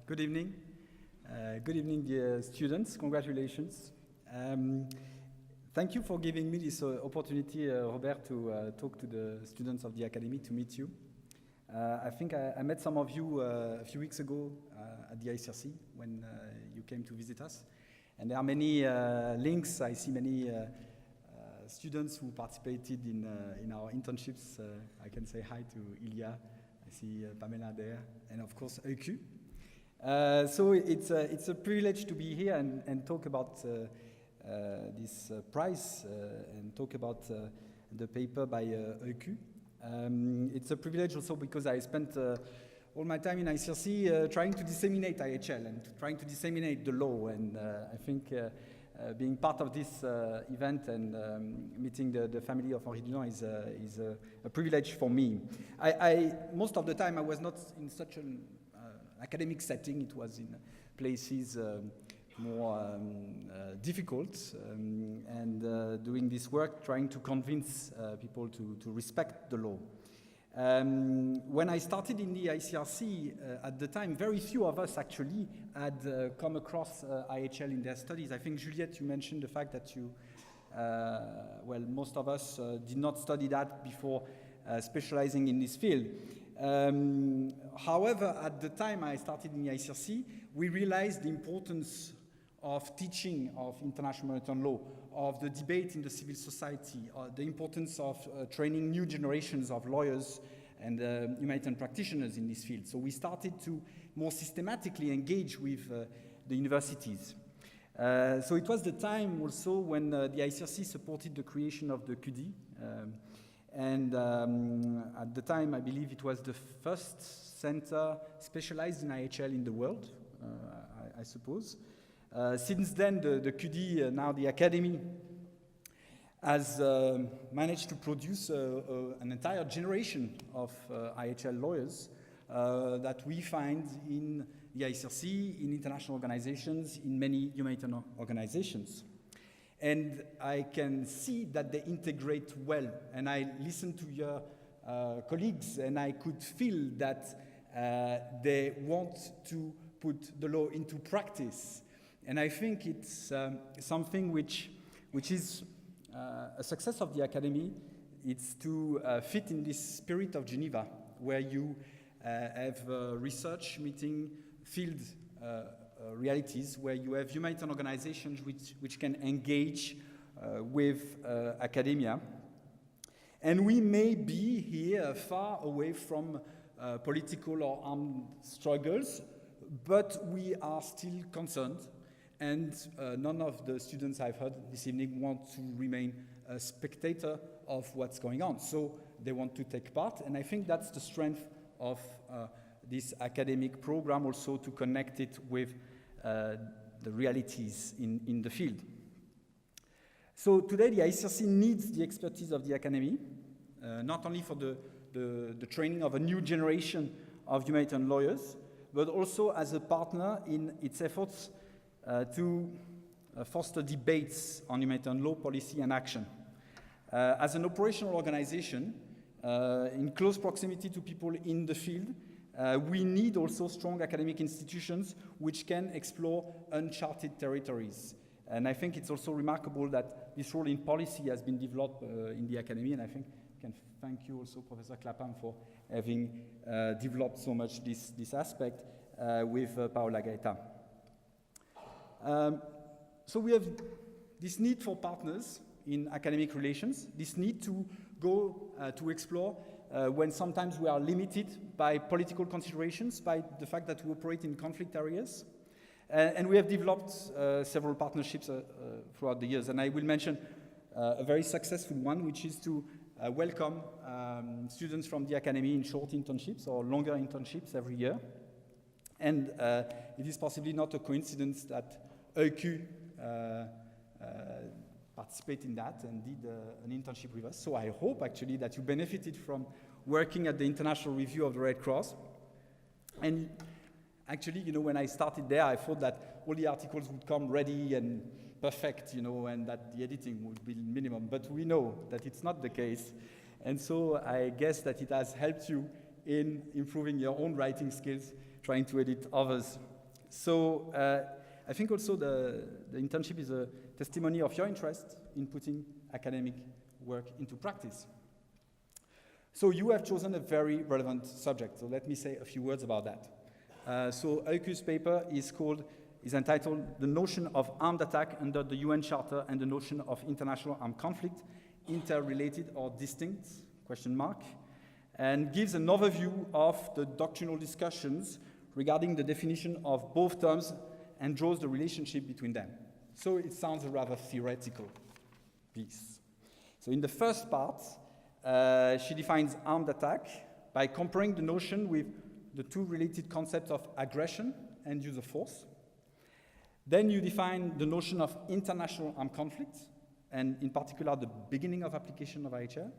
S7: Good evening. Good evening, dear students. Congratulations. Thank you for giving me this opportunity, Robert, to talk to the students of the Academy, to meet you. I think I met some of you a few weeks ago at the ICRC when you came to visit us. And there are many links. I see many students who participated in our internships. I can say hi to Ilya. I see Pamela there, and of course EQ. So it's a privilege to be here and talk about this prize and talk about the paper by EQ. It's a privilege also because I spent all my time in ICRC trying to disseminate IHL and trying to disseminate the law, and I think being part of this event and meeting the family of Henri Dunant is a privilege for me. Most of the time I was not in such an academic setting. It was in places more difficult, and doing this work, trying to convince people to respect the law. When I started in the ICRC, at the time, very few of us actually had come across IHL in their studies. I think, Juliette, you mentioned the fact that you, most of us did not study that before specializing in this field. However, at the time I started in the ICRC, we realized the importance of teaching of international humanitarian law, of the debate in the civil society, the importance of training new generations of lawyers and humanitarian practitioners in this field. So we started to more systematically engage with the universities. So it was the time also when the ICRC supported the creation of the QD. And at the time, I believe it was the first center specialized in IHL in the world, I suppose. Since then, the QD, now the Academy, has managed to produce an entire generation of IHL lawyers that we find in the ICRC, in international organizations, in many humanitarian organizations. And I can see that they integrate well. And I listened to your colleagues, and I could feel that they want to put the law into practice. And I think it's something which is a success of the Academy. It's to fit in this spirit of Geneva, where you have research meeting field realities, where you have humanitarian organizations which can engage with academia. And we may be here far away from political or armed struggles, but we are still concerned. And none of the students I've heard this evening want to remain a spectator of what's going on. So they want to take part, and I think that's the strength of this academic program, also to connect it with the realities in the field. So today the ICRC needs the expertise of the Academy, not only for the training of a new generation of humanitarian lawyers, but also as a partner in its efforts to foster debates on humanitarian law, policy, and action. As an operational organization, in close proximity to people in the field, we need also strong academic institutions which can explore uncharted territories. And I think it's also remarkable that this role in policy has been developed in the Academy, and I think I can thank you also, Professor Clapham, for having developed so much this aspect with Paola Gaeta. So we have this need for partners in academic relations, this need to go to explore when sometimes we are limited by political considerations, by the fact that we operate in conflict areas. And we have developed several partnerships throughout the years. And I will mention a very successful one, which is to welcome students from the Academy in short internships or longer internships every year. And it is possibly not a coincidence that EQ participated in that and did an internship with us. So I hope actually that you benefited from working at the International Review of the Red Cross. And actually, you know, when I started there, I thought that all the articles would come ready and perfect, you know, and that the editing would be minimum. But we know that it's not the case. And so I guess that it has helped you in improving your own writing skills, trying to edit others. So I think also the internship is a testimony of your interest in putting academic work into practice. So you have chosen a very relevant subject, so let me say a few words about that. So EQ's paper is entitled The Notion of Armed Attack Under the UN Charter and the Notion of International Armed Conflict, Interrelated or Distinct, ? And gives an overview of the doctrinal discussions regarding the definition of both terms and draws the relationship between them. So it sounds a rather theoretical piece. So in the first part, she defines armed attack by comparing the notion with the two related concepts of aggression and use of force. Then you define the notion of international armed conflict, and in particular the beginning of application of IHL.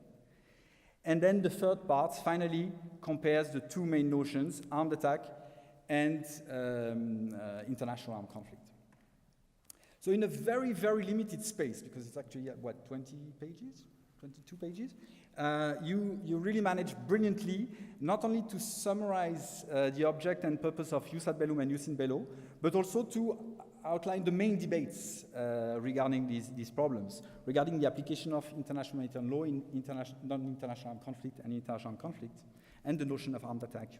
S7: And then the third part finally compares the two main notions, armed attack and international armed conflict. So in a very, very limited space, because it's actually, 20 pages, 22 pages, you really manage brilliantly not only to summarize the object and purpose of Jus ad Bellum and Jus in Bello, but also to outline the main debates regarding these problems, regarding the application of international humanitarian law in non-international armed conflict and international armed conflict, and the notion of armed attack.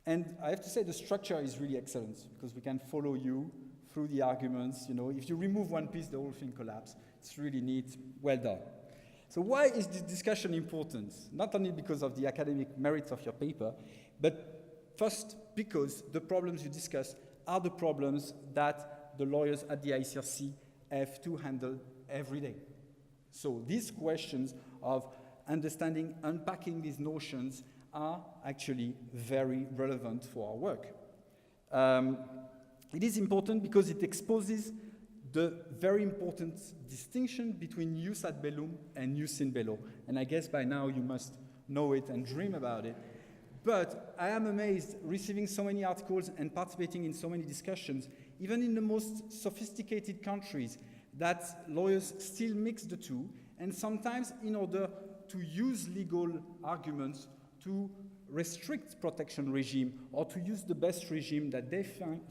S7: And I have to say the structure is really excellent, because we can follow you through the arguments. You know, if you remove one piece, the whole thing collapses. It's really neat, well done. So why is this discussion important? Not only because of the academic merits of your paper, but first because the problems you discuss are the problems that the lawyers at the ICRC have to handle every day. So these questions of understanding, unpacking these notions are actually very relevant for our work. It is important because it exposes the very important distinction between Jus ad Bellum and Jus in Bello. And I guess by now you must know it and dream about it. But I am amazed receiving so many articles and participating in so many discussions, even in the most sophisticated countries, that lawyers still mix the two, and sometimes in order to use legal arguments to restrict protection regime or to use the best regime that they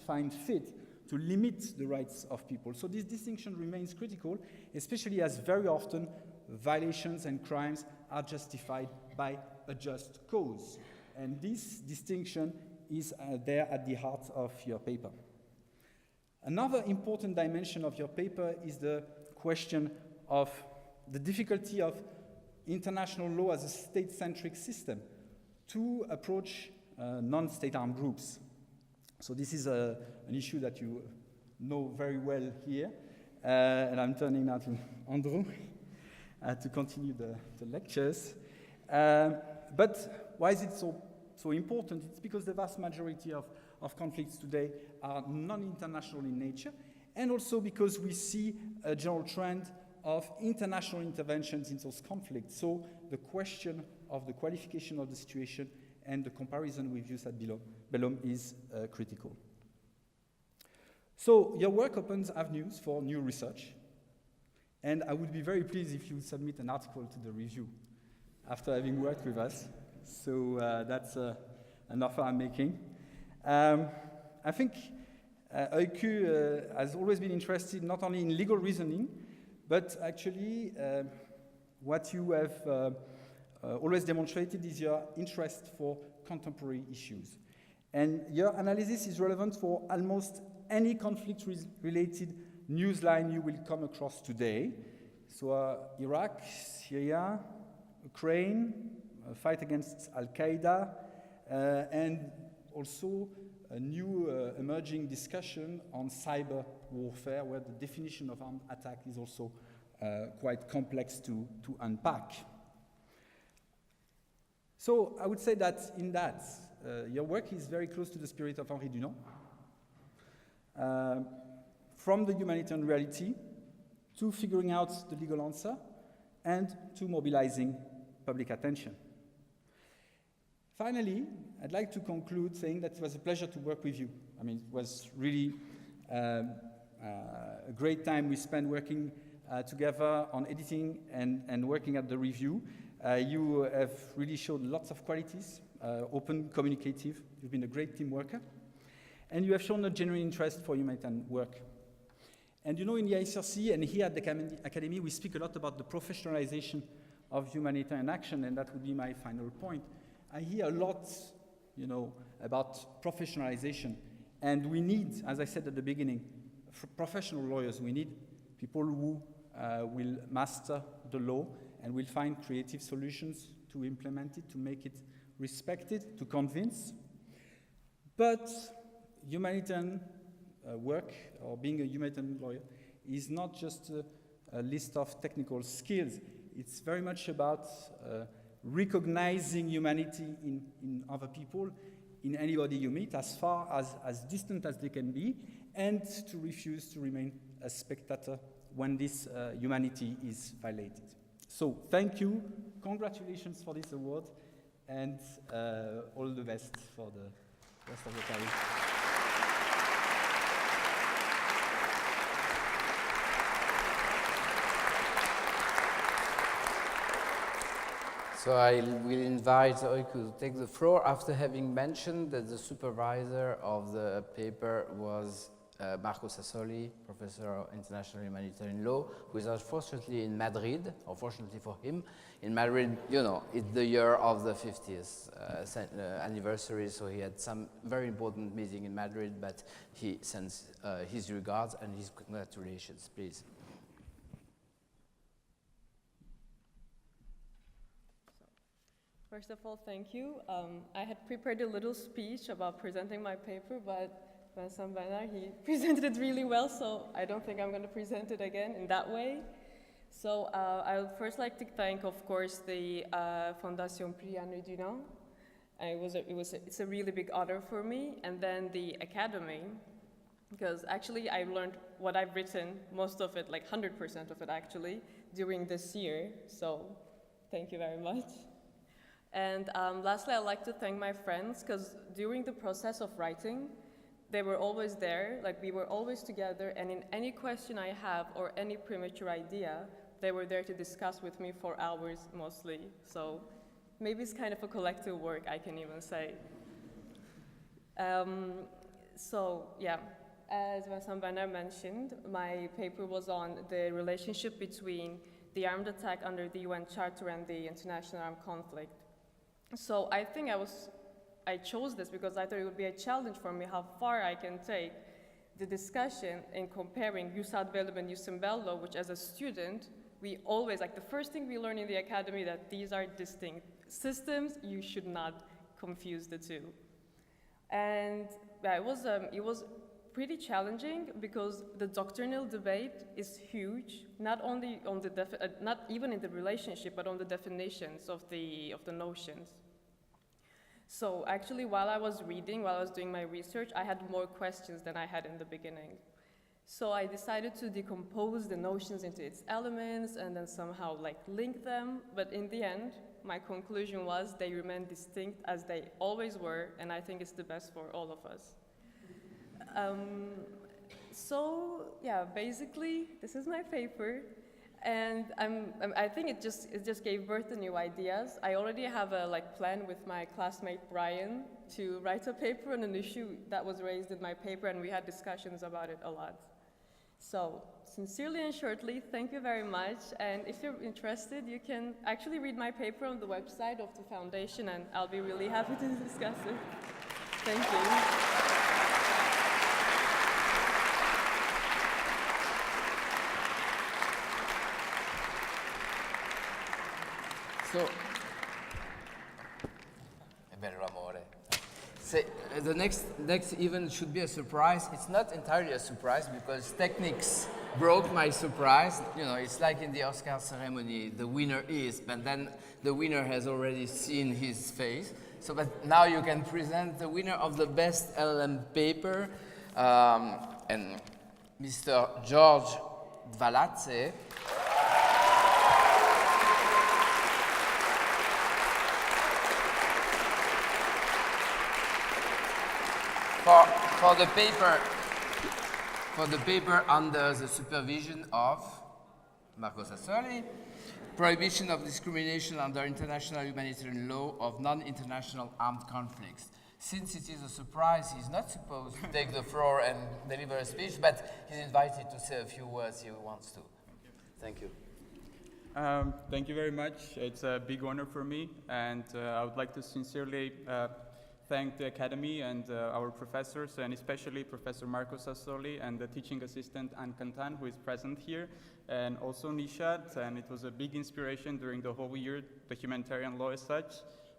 S7: find fit to limit the rights of people. So this distinction remains critical, especially as very often violations and crimes are justified by a just cause. And this distinction is there at the heart of your paper. Another important dimension of your paper is the question of the difficulty of international law as a state-centric system to approach non-state armed groups. So this is an issue that you know very well here. And I'm turning now to Andrew to continue the lectures. But why is it so important? It's because the vast majority of conflicts today are non-international in nature, and also because we see a general trend of international interventions in those conflicts. So the question of the qualification of the situation and the comparison with Jus ad Bellum is critical. So your work opens avenues for new research, and I would be very pleased if you would submit an article to the review after having worked with us. So that's an offer I'm making. I think EUQ has always been interested not only in legal reasoning, but actually what you have always demonstrated is your interest for contemporary issues. And your analysis is relevant for almost any conflict-related news line you will come across today. So Iraq, Syria, Ukraine, fight against Al-Qaeda, and also a new emerging discussion on cyber warfare, where the definition of armed attack is also quite complex to unpack. So I would say that in that, your work is very close to the spirit of Henri Dunant. From the humanitarian reality to figuring out the legal answer and to mobilizing public attention. Finally, I'd like to conclude saying that it was a pleasure to work with you. I mean, it was really a great time we spent working together on editing and working at the review. You have really showed lots of qualities, open, communicative. You've been a great team worker. And you have shown a genuine interest for humanitarian work. And you know, in the ICRC and here at the Academy, we speak a lot about the professionalization of humanitarian action, and that would be my final point. I hear a lot, you know, about professionalization, and we need, as I said at the beginning, professional lawyers. We need people who will master the law and will find creative solutions to implement it, to make it respected, to convince. But humanitarian work, or being a humanitarian lawyer, is not just a list of technical skills. It's very much about recognizing humanity in other people, in anybody you meet, as far as distant as they can be, and to refuse to remain a spectator when this humanity is violated. So thank you, congratulations for this award, and all the best for the rest of the career.
S1: So I will invite Oiku to take the floor after having mentioned that the supervisor of the paper was Marco Sassoli, professor of international humanitarian law, who is unfortunately in Madrid, or fortunately for him, in Madrid, you know, it's the year of the 50th anniversary, so he had some very important meeting in Madrid, but he sends his regards and his congratulations, please.
S8: First of all, thank you. I had prepared a little speech about presenting my paper, but Vincent Bernard, he presented it really well, so I don't think I'm going to present it again in that way. So I would first like to thank, of course, the Fondation Prix Henri Dunant. It's a really big honor for me, and then the Academy, because actually I learned what I've written, most of it, like 100% of it actually, during this year, so thank you very much. And lastly, I'd like to thank my friends, because during the process of writing, they were always there, like we were always together, and in any question I have or any premature idea, they were there to discuss with me for hours mostly. So maybe it's kind of a collective work, I can even say. So yeah, as Vincent Bernard mentioned, my paper was on the relationship between the armed attack under the UN Charter and the international armed conflict. So I think I chose this because I thought it would be a challenge for me how far I can take the discussion in comparing jus ad bellum and jus in bello, which as a student, we always, like the first thing we learn in the academy that these are distinct systems, you should not confuse the two. And yeah, it was pretty challenging because the doctrinal debate is huge, not only on not even in the relationship, but on the definitions of the notions. So actually, while I was doing my research, I had more questions than I had in the beginning. So I decided to decompose the notions into its elements and then somehow like link them. But in the end, my conclusion was they remain distinct as they always were, and I think it's the best for all of us. So yeah, basically, this is my paper. And I think it just gave birth to new ideas. I already have a plan with my classmate Brian to write a paper on an issue that was raised in my paper, and we had discussions about it a lot. So sincerely and shortly, thank you very much. And if you're interested, you can actually read my paper on the website of the foundation, and I'll be really happy to discuss it. Thank you.
S1: So, the next event should be a surprise. It's not entirely a surprise because techniques broke my surprise. You know, it's like in the Oscar ceremony, the winner is, but then the winner has already seen his face. So, but now you can present the winner of the best LL.M paper, and Mr. George Dvalatse. For the paper under the supervision of Marco Sassoli, Prohibition of Discrimination under International Humanitarian Law of Non-International Armed Conflicts. Since it is a surprise, he's not supposed to take the floor and deliver a speech, but he's invited to say a few words he wants to. Thank you.
S9: Thank you very much. It's a big honor for me, and I would like to sincerely thank the Academy and our professors, and especially Professor Marco Sassoli and the teaching assistant Anne Cantan, who is present here, and also Nishat, and it was a big inspiration during the whole year, the humanitarian law as such,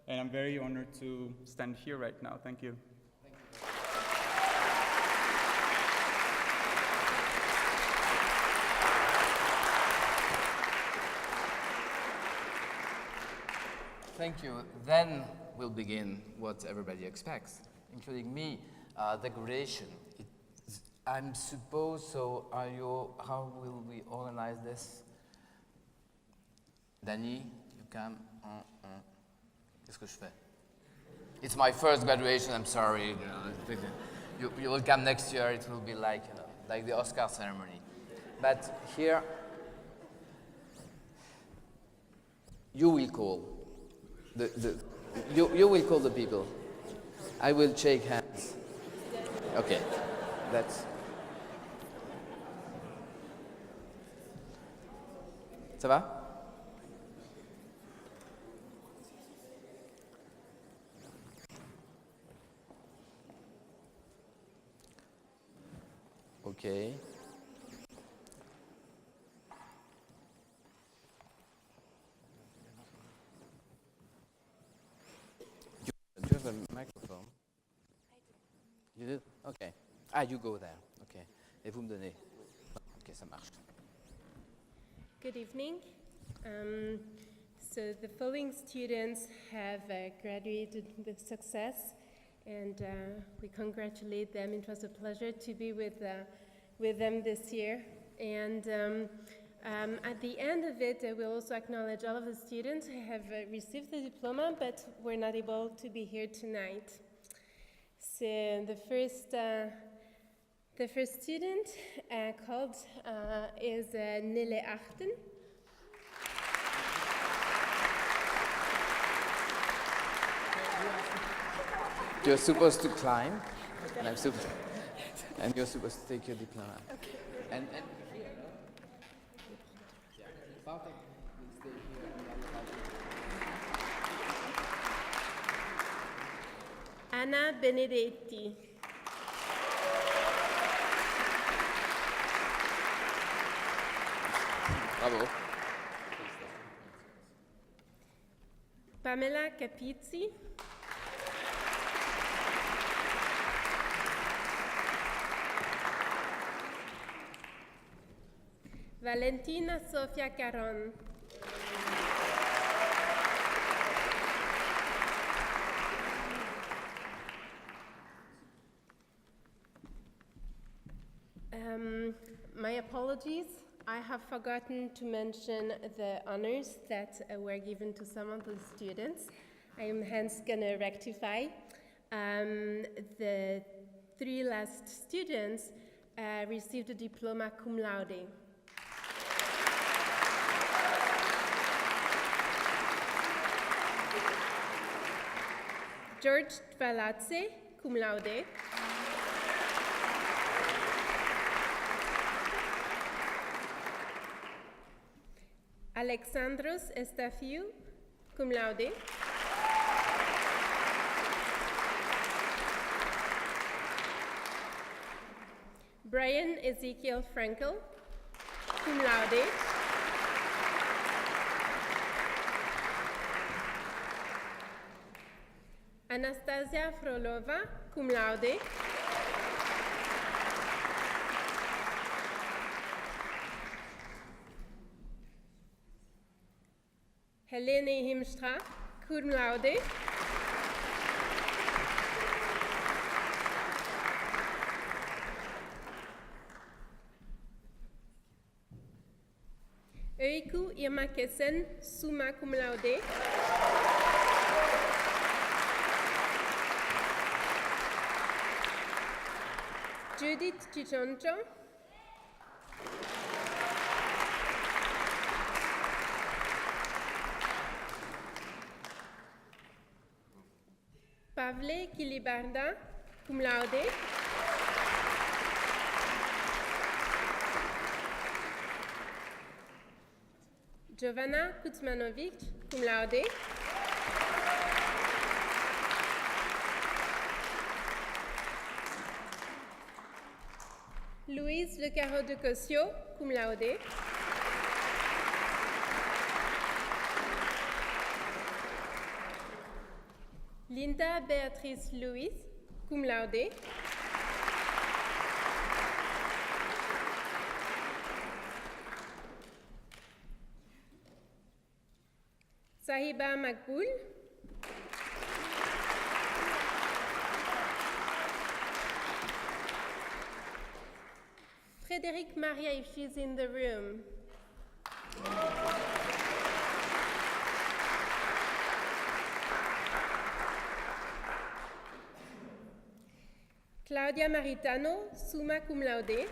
S9: and I'm very honored to stand here right now. Thank you. Thank you.
S1: Thank you. Then we'll begin what everybody expects, including me, the graduation. I'm supposed, so how will we organize this? Danny, you come. Qu'est-ce que je fais? It's my first graduation, I'm sorry. You will come next year, it will be like the Oscar ceremony. But here, you will call. You will call the people. I will shake hands. Okay, that's. Ça va? Okay. Do you have a microphone? You do? Okay. You go there. Okay. Et vous me donnez. Ok, ça marche.
S4: Good evening. So the following students have graduated with success, and we congratulate them. It was a pleasure to be with them this year. And at the end of it, I will also acknowledge all of the students who have received the diploma, but were not able to be here tonight. So the first student called is Nille Achten.
S1: You're supposed to climb, and you're supposed to take your diploma.
S4: Okay.
S1: And here, yeah, Bartek will stay here and
S4: Anna Benedetti.
S1: Bravo.
S4: Pamela Capizzi. Valentina Sofia Caron. My apologies. I have forgotten to mention the honors that were given to some of the students. I am hence going to rectify. The three last students received a diploma cum laude. George Tvalatse, cum laude. Alexandros Estafiou, cum laude. Brian Ezekiel Frankel, cum laude. Anastasia Frolova, cum laude. Helene Himstra, cum laude. Euiku Irma Kessen, summa cum laude. Judith Chichoncho. Pavle Kilibarda, cum laude. Giovanna Kuzmanovic, cum laude. Louise Le Caro de Cossio, cum laude. Linda Beatrice Louis, cum laude.
S10: Sahiba Makbul. Frédéric Maria, if she's in the room. Claudia Maritano, summa cum laude.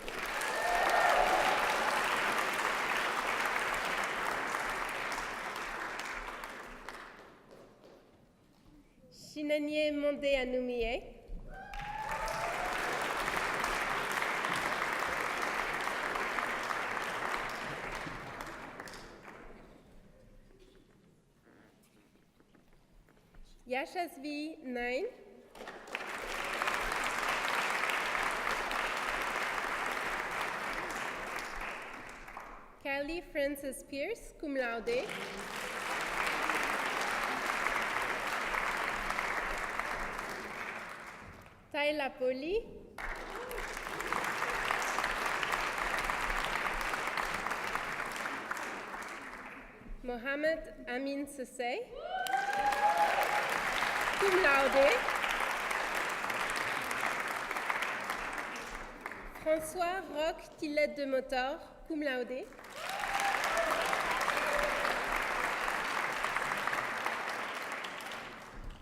S10: Shinanye Monde Anumie. Yashasvi 9. Kylie Frances Pierce, cum laude. Tyla Poli. Mohamed Amin Sessay, cum laude. François Roch Tillette de Motor, cum laude.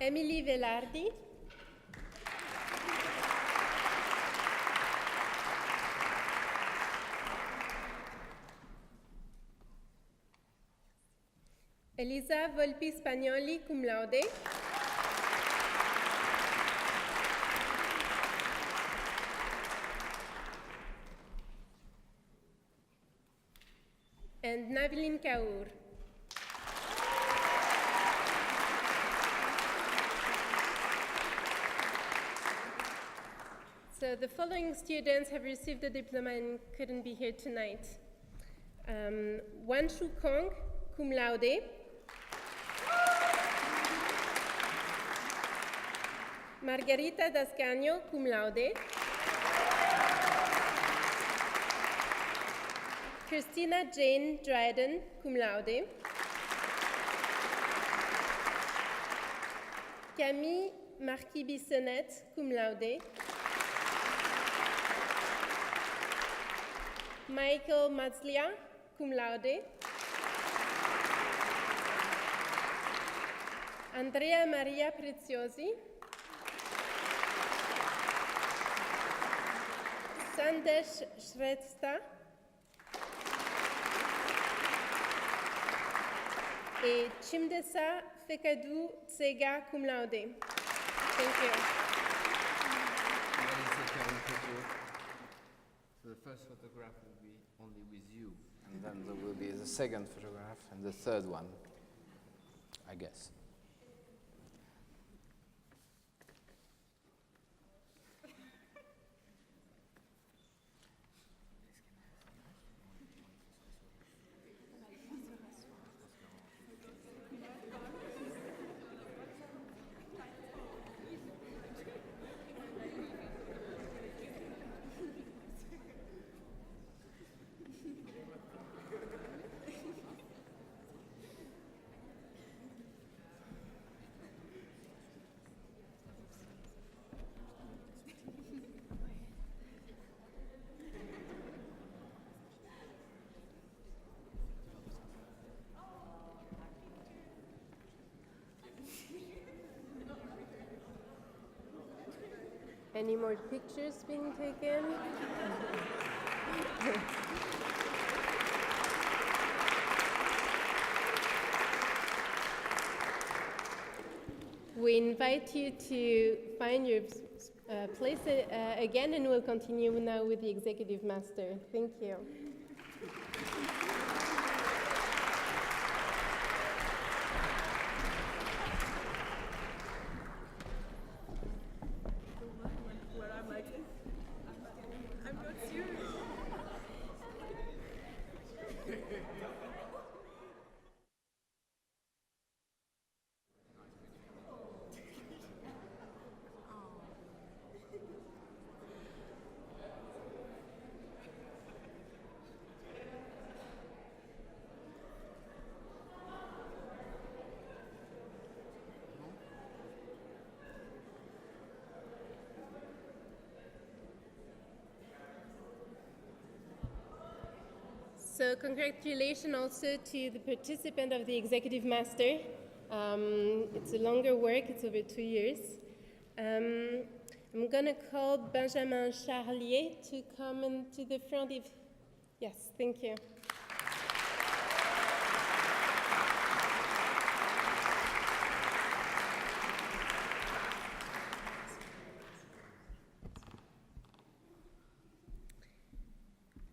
S10: Emily Velardi. Elisa Volpi Spagnoli, cum laude. And Navilin Kaur. So the following students have received the diploma and couldn't be here tonight. Wan Shu Kong, cum laude. Margarita Dascagno, cum laude. Christina Jane Dryden, cum laude. Camille Marquis-Bissonnette, cum laude. Michael Matzlia, cum laude. Andrea Maria Preziosi. Sandesh Shrestha. Et Chimdesa Fekadou Tsega, cum laude. Thank you.
S1: So the first photograph will be only with you, and then there will be the second photograph and the third one, I guess.
S10: Any more pictures being taken? We invite you to find your place again, and we'll continue now with the executive master. Thank you. So congratulations also to the participant of the Executive Master. It's a longer work, it's over 2 years. I'm gonna call Benjamin Charlier to come into the front if, yes, thank you.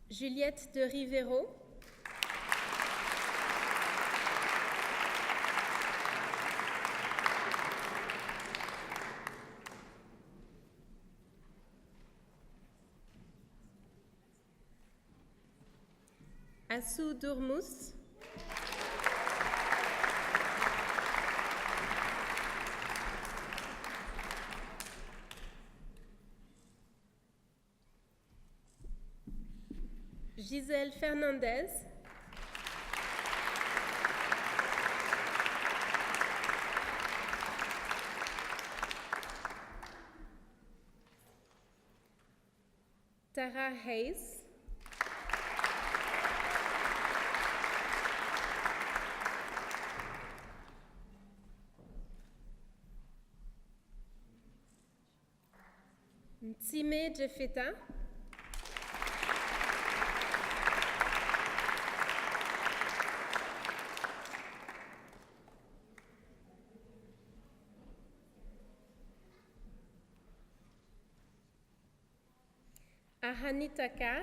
S10: Juliette de Rivero. Assou Dourmous. Gisèle Fernandez. Tara Hayes. Ntime Jefeta. Ahani Takar.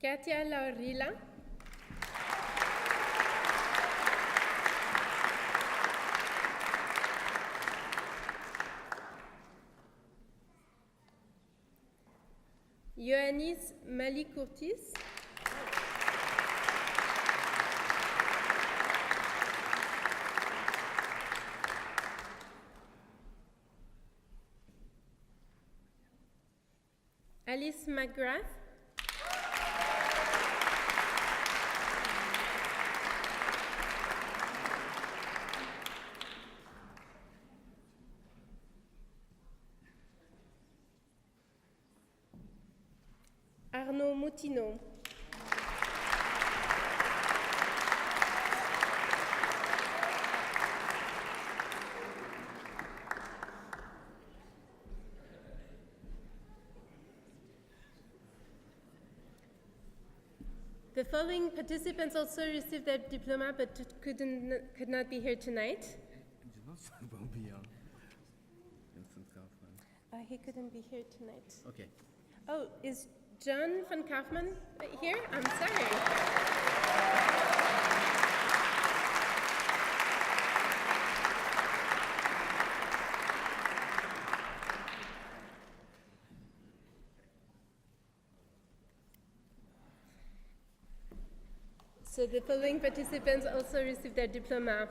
S10: Katia Laurila. Ioannis Malikourtis. Alice McGrath. Arnaud Moutineau. The following participants also received their diploma but could not be here tonight. He couldn't be here tonight.
S1: Okay.
S10: Oh, is John van Kaufman here? I'm sorry. So the following participants also received their diploma.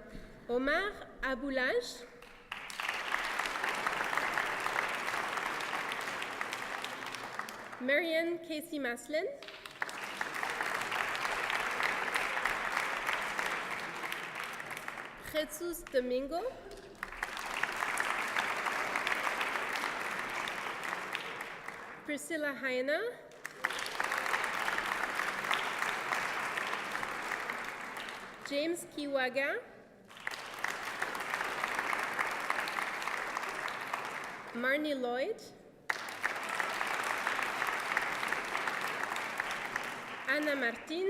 S10: Omar Aboulaj. Marianne Casey Maslin. Jesus Domingo. Priscilla Haina. James Kiwaga. Marnie Lloyd. Ana Martin.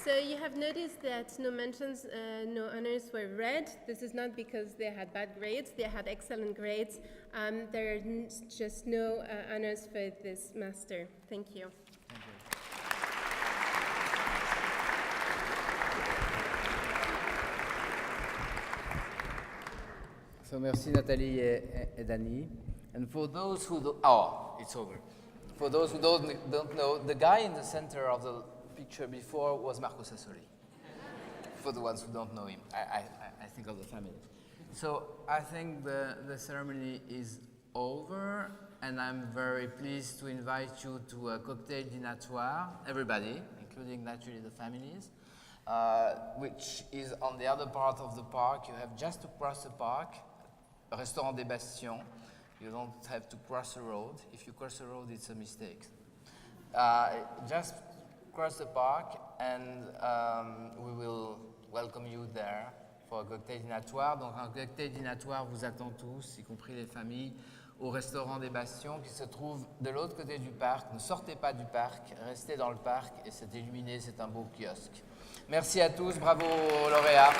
S10: So you have noticed that no mentions, no honors were read. This is not because they had bad grades, they had excellent grades. There are just no honors for this master. Thank you.
S1: So merci Nathalie et Dani. And for those who it's over. For those who don't know, the guy in the center of the picture before was Marco Sassoli. For the ones who don't know him, I think of the family. So I think the ceremony is over. and I'm very pleased to invite you to a cocktail dînatoire, everybody, including naturally the families, which is on the other part of the park. You have just to cross the park, Restaurant des Bastions. You don't have to cross the road. If you cross the road, it's a mistake. Just cross the park, and we will welcome you there for a cocktail dînatoire. Donc un cocktail dînatoire vous attend tous, y compris les familles, au Restaurant des Bastions qui se trouve de l'autre côté du parc. Ne sortez pas du parc, restez dans le parc et c'est illuminé, c'est un beau kiosque. Merci à tous, bravo aux lauréats.